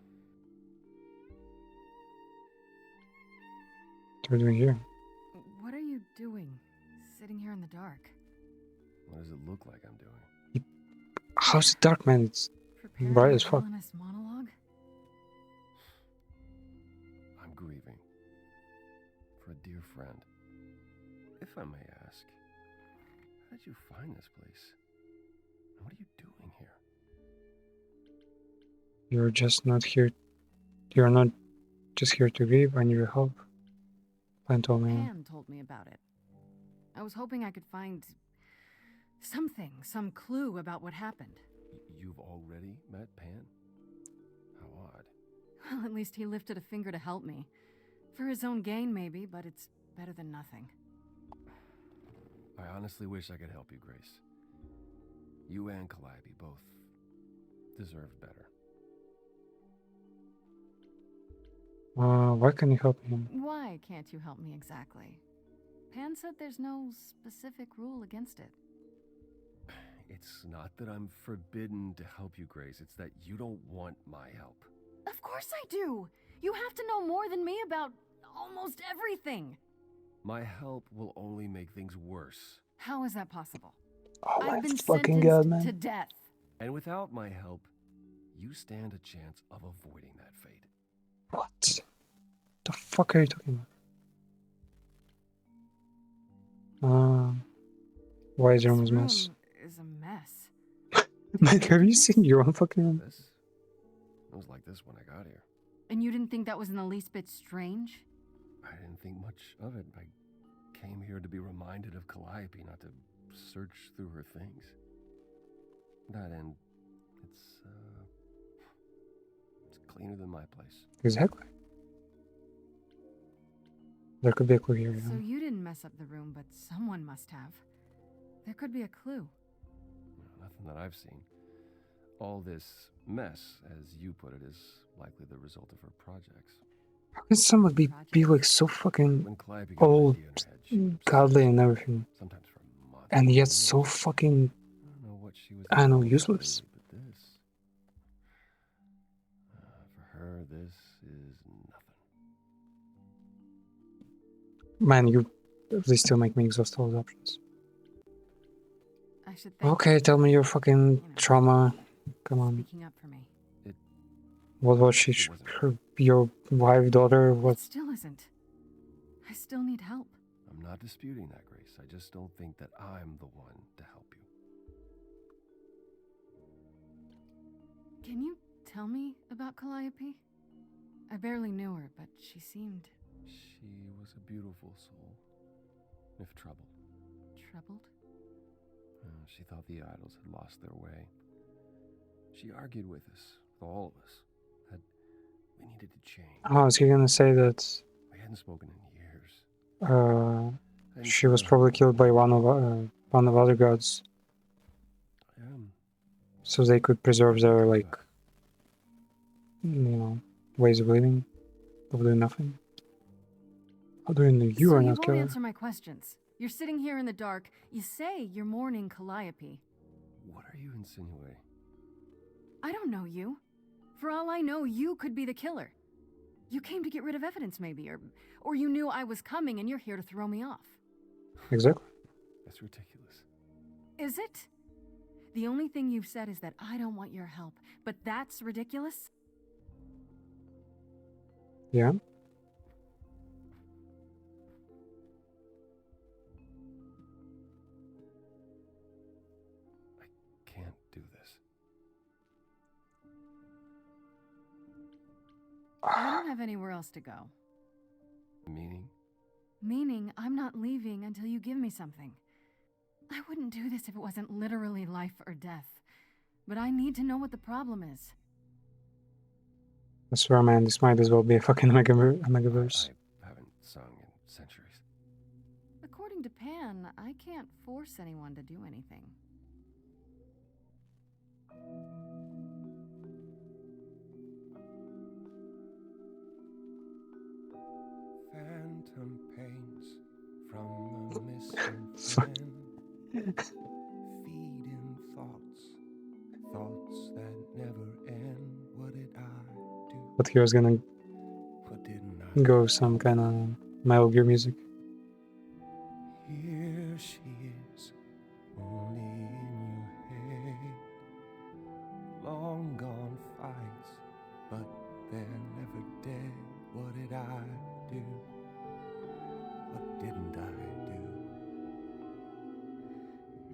What are we doing here? What are you doing? Sitting here in the dark? What does it look like I'm doing? How's it dark, man? It's bright as fuck. Villainous monologue? I'm grieving. For a dear friend. If I may ask, how did you find this place? And what are you doing here? You're just not here. You're not just here to grieve. I need your help. Plan told me. Pan told me about it. I was hoping I could find something, some clue about what happened. You've already met Pan? How odd. Well, at least he lifted a finger to help me. For his own gain, maybe, but it's better than nothing. I honestly wish I could help you, Grace. You and Calliope both deserved better. Why can't you help him? Why can't you help me exactly? Pan said there's no specific rule against it. It's not that I'm forbidden to help you, Grace. It's that you don't want my help. Of course I do! You have to know more than me about almost everything! My help will only make things worse. How is that possible? Oh I've my been fucking sentenced god, man. to death. And without my help, you stand a chance of avoiding that fate. What? The fuck are you talking about? Why is your room a mess? Is a mess. Man, have you seen your own fucking room? It was like this when I got here. And you didn't think that was in the least bit strange? I didn't think much of it. I came here to be reminded of Calliope, not to search through her things. That end, it's cleaner than my place. Exactly. There could be a clue here, So yeah. you didn't mess up the room, but someone must have. There could be a clue. Nothing that I've seen. All this mess, as you put it, is likely the result of her projects. How can someone be like so fucking When Calliope got an old, idea in her head, she godly obsessed, and everything, sometimes for months. and yet even so years. fucking, I don't know what she was I don't know, thinking about useless? lately, but this, for her, this is nothing. Man, they still make me exhaust all the options. I should thank Okay, you tell me your for, fucking trauma. Come on. speaking up for me. What was she? Your wife, daughter? What? It still isn't. I still need help. I'm not disputing that, Grace. I just don't think that I'm the one to help you. Can you tell me about Calliope? I barely knew her, but she seemed She was a beautiful soul, if troubled. troubled. She thought the idols had lost their way. She argued with us, with all of us, that we needed to change. Oh, is he gonna say that? We hadn't spoken in years. She was probably killed by one of other gods, so they could preserve their like, ways of living, of doing nothing. How do you know you So are you not won't killer? answer my questions. You're sitting here in the dark. You say you're mourning Calliope. What are you insinuating? I don't know you. For all I know, you could be the killer. You came to get rid of evidence, maybe, or you knew I was coming and you're here to throw me off. Exactly. That's ridiculous. Is it? The only thing you've said is that I don't want your help, but that's ridiculous? Yeah. Can't do this. I don't have anywhere else to go. Meaning? Meaning, I'm not leaving until you give me something. I wouldn't do this if it wasn't literally life or death. But I need to know what the problem is. I swear, man, this might as well be a fucking megaverse. I haven't sung in centuries. According to Pan, I can't force anyone to do anything. Phantom pains from the missing friend, feeding thoughts that never end. What did I do? But he was gonna go some kind of Metal Gear music. Here she is, only in your head. Long gone fights, but they're never dead. What did I do? What didn't I do?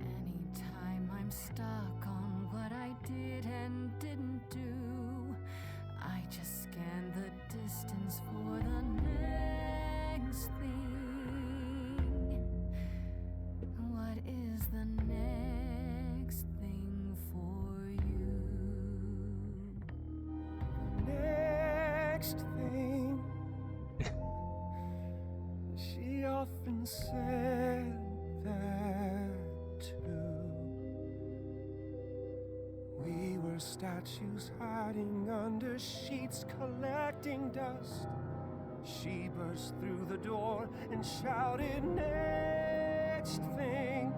Anytime I'm stuck on what I did and didn't do, I just scan the distance for the next thing. What is the next thing for you? Next thing, she often said that too. We were statues hiding under sheets, collecting dust. She burst through the door and shouted, next thing.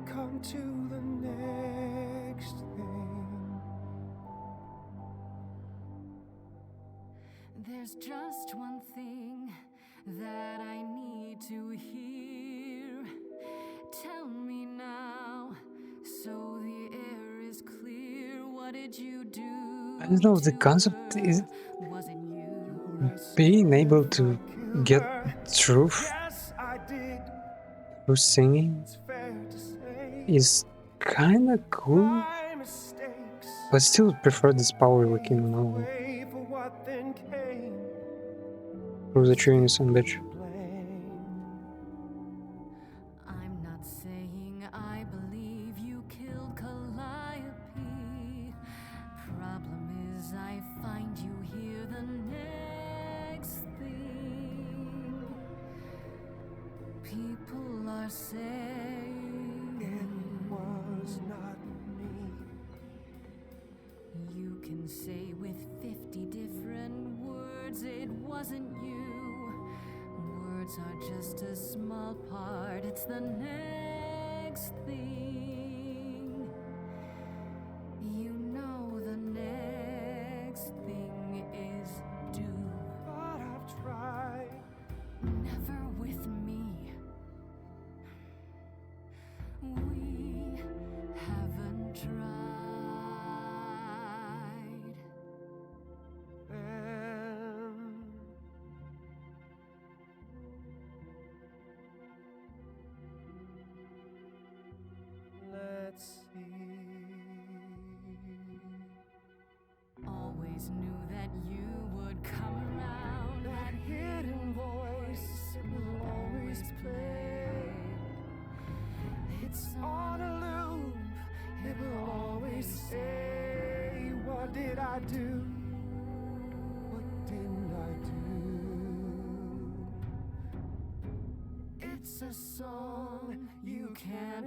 Come to the next thing. There's just one thing that I need to hear. Tell me now, so the air is clear. What did you do? I don't know, the concept is Was it you? being able to get truth Yes, I did. through singing It's fair to say is kind of cool, my mistakes but still prefer this power like in normal. pay for what then came. Prove that you're innocent, bitch. I'm not saying I believe you killed Calliope. Problem is, I find you here the next thing. People are saying it was not me. You can say with 50 different words it wasn't you. Words are just a small part, it's the next thing. You know the next thing is due. But I've tried. Never with me. We haven't tried. Let's see. Always knew that you would come around. That hidden voice, it will always play. It's on a loop. It will always say, what did I do? What didn't I do? It's a song you can't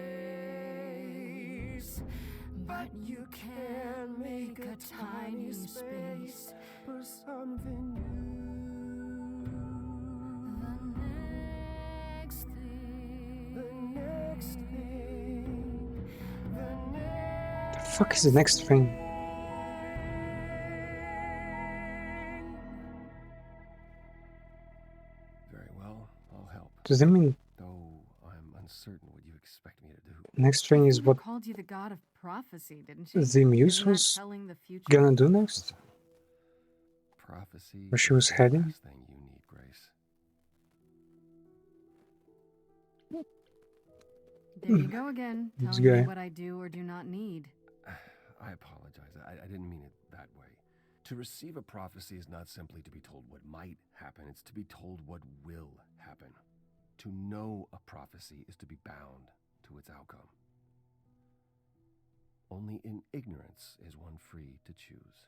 erase, but you can make a tiny space for something new. The next thing. The next thing. The The fuck is the next thing? Very well, I'll help. Does that mean Though I'm uncertain what you expect me to do. next thing is what Called you the god of prophecy, didn't she? the muse Isn't that was telling the future? gonna do next? Prophecy Where she is was the heading? last thing you need, Grace. There you go again, This telling me guy. what I do or do not need. I apologize. I didn't mean it that way. To receive a prophecy is not simply to be told what might happen, it's to be told what will happen. To know a prophecy is to be bound to its outcome. Only in ignorance is one free to choose.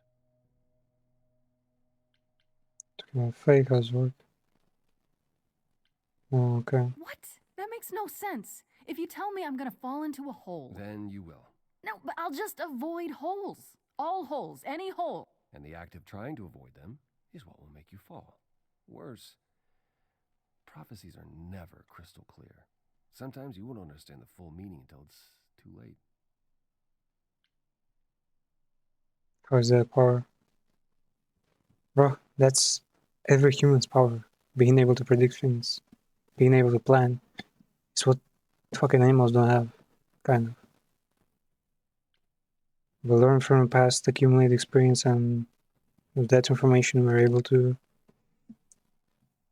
Fake housework. Oh, okay. What? That makes no sense. If you tell me I'm gonna fall into a hole. Then you will. No, but I'll just avoid holes. All holes, any hole. And the act of trying to avoid them is what will make you fall. Worse, prophecies are never crystal clear. Sometimes you won't understand the full meaning until it's too late. How is that power? Bro, that's every human's power. Being able to predict things. Being able to plan. It's what fucking animals don't have. Kind of. We learn from the past, accumulate experience, and with that information we're able to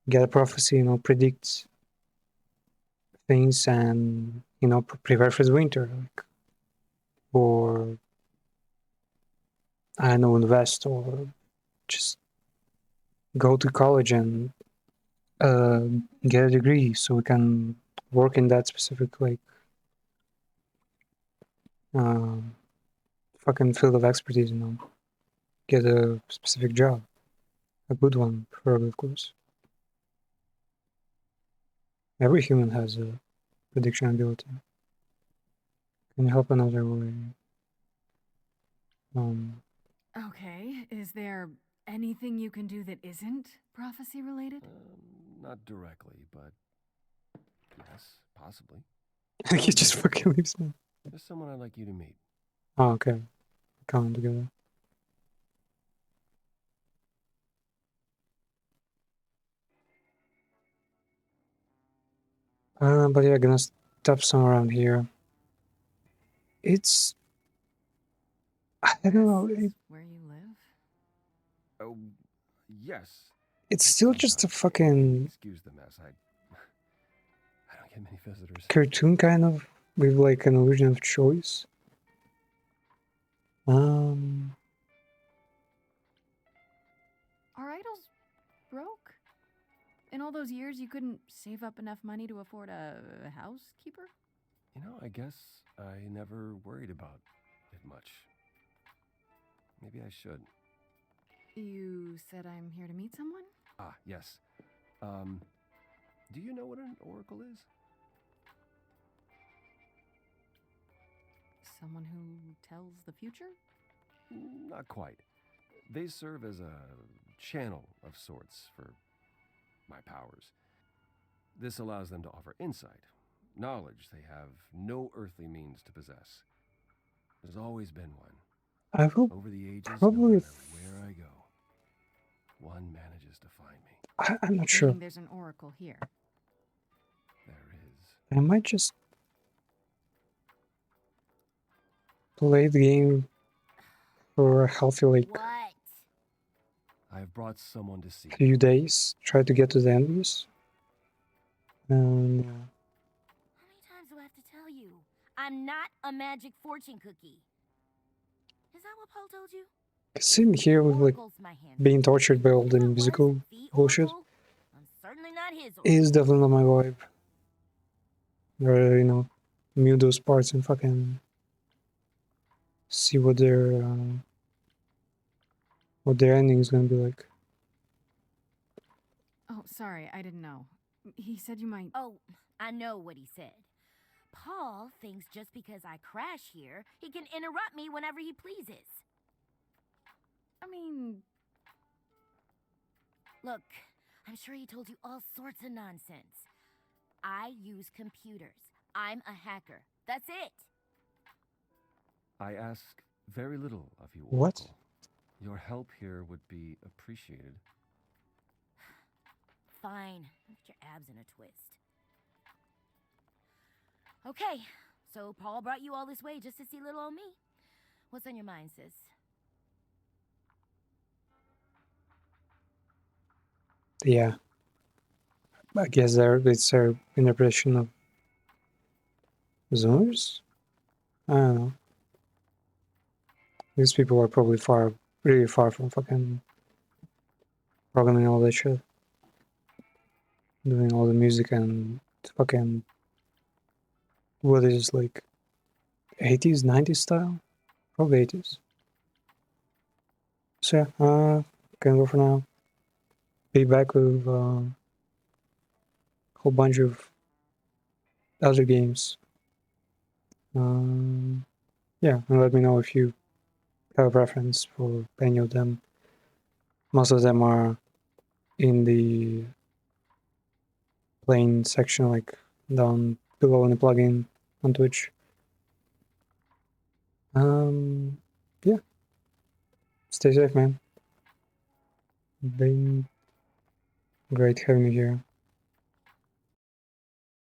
get a prophecy, predict things and, prepare for the winter. Or, I don't know, invest or just go to college and get a degree so we can work in that specific, fucking field of expertise, get a specific job. A good one, preferably, of course. Every human has a prediction ability. Can you help another way? Okay, is there anything you can do that isn't prophecy related? Not directly, but yes, possibly. He just fucking leaves me. There's someone I'd like you to meet. Oh, okay. Coming together. But yeah, gonna stop somewhere around here. It's... I don't know. Where you live? Oh, yes. It's still just a fucking Excuse the mess. I don't get many visitors. cartoon, kind of, with an illusion of choice. Are idols broke? In all those years, you couldn't save up enough money to afford a housekeeper? I guess I never worried about it much. Maybe I should. You said I'm here to meet someone? Ah, yes. Do you know what an oracle is? Someone who tells the future? Not quite. They serve as a channel of sorts for my powers. This allows them to offer insight, knowledge they have no earthly means to possess. There's always been one. I will Over the ages, no probably. matter where I go, one manages to find me. I'm not sure. There's an oracle here. There is. I might just play the game for a healthy like What? I have brought someone to see. few days. Try to get to the end of this. And How many times do I have to tell you? I'm not a magic fortune cookie. Is that what Paul told you? sitting here with like Oracle's my hand. being tortured by all the musical bullshit I'm certainly not his is definitely not my vibe. Or, you know, mute those parts and fucking see what their ending is gonna be like. Oh, sorry, I didn't know. He said you might. Oh, I know what he said. Paul thinks just because I crash here, he can interrupt me whenever he pleases. I mean, look, I'm sure he told you all sorts of nonsense. I use computers. I'm a hacker. That's it. I ask very little of you, What? Oracle. Your help here would be appreciated. Fine. Get your abs in a twist. Okay, so Paul brought you all this way just to see little old me. What's on your mind, sis? Yeah. I guess it's their interpretation of Zoomers? I don't know. These people are probably really far from fucking programming all that shit. Doing all the music and fucking, what is it, like 80s, 90s style? Probably 80s. So yeah, can go for now. Be back with a whole bunch of other games. Yeah, and let me know if you have a preference for any of them. Most of them are in the playing section, like down below in the plugin on Twitch. Yeah. Stay safe, man. Been great having you here.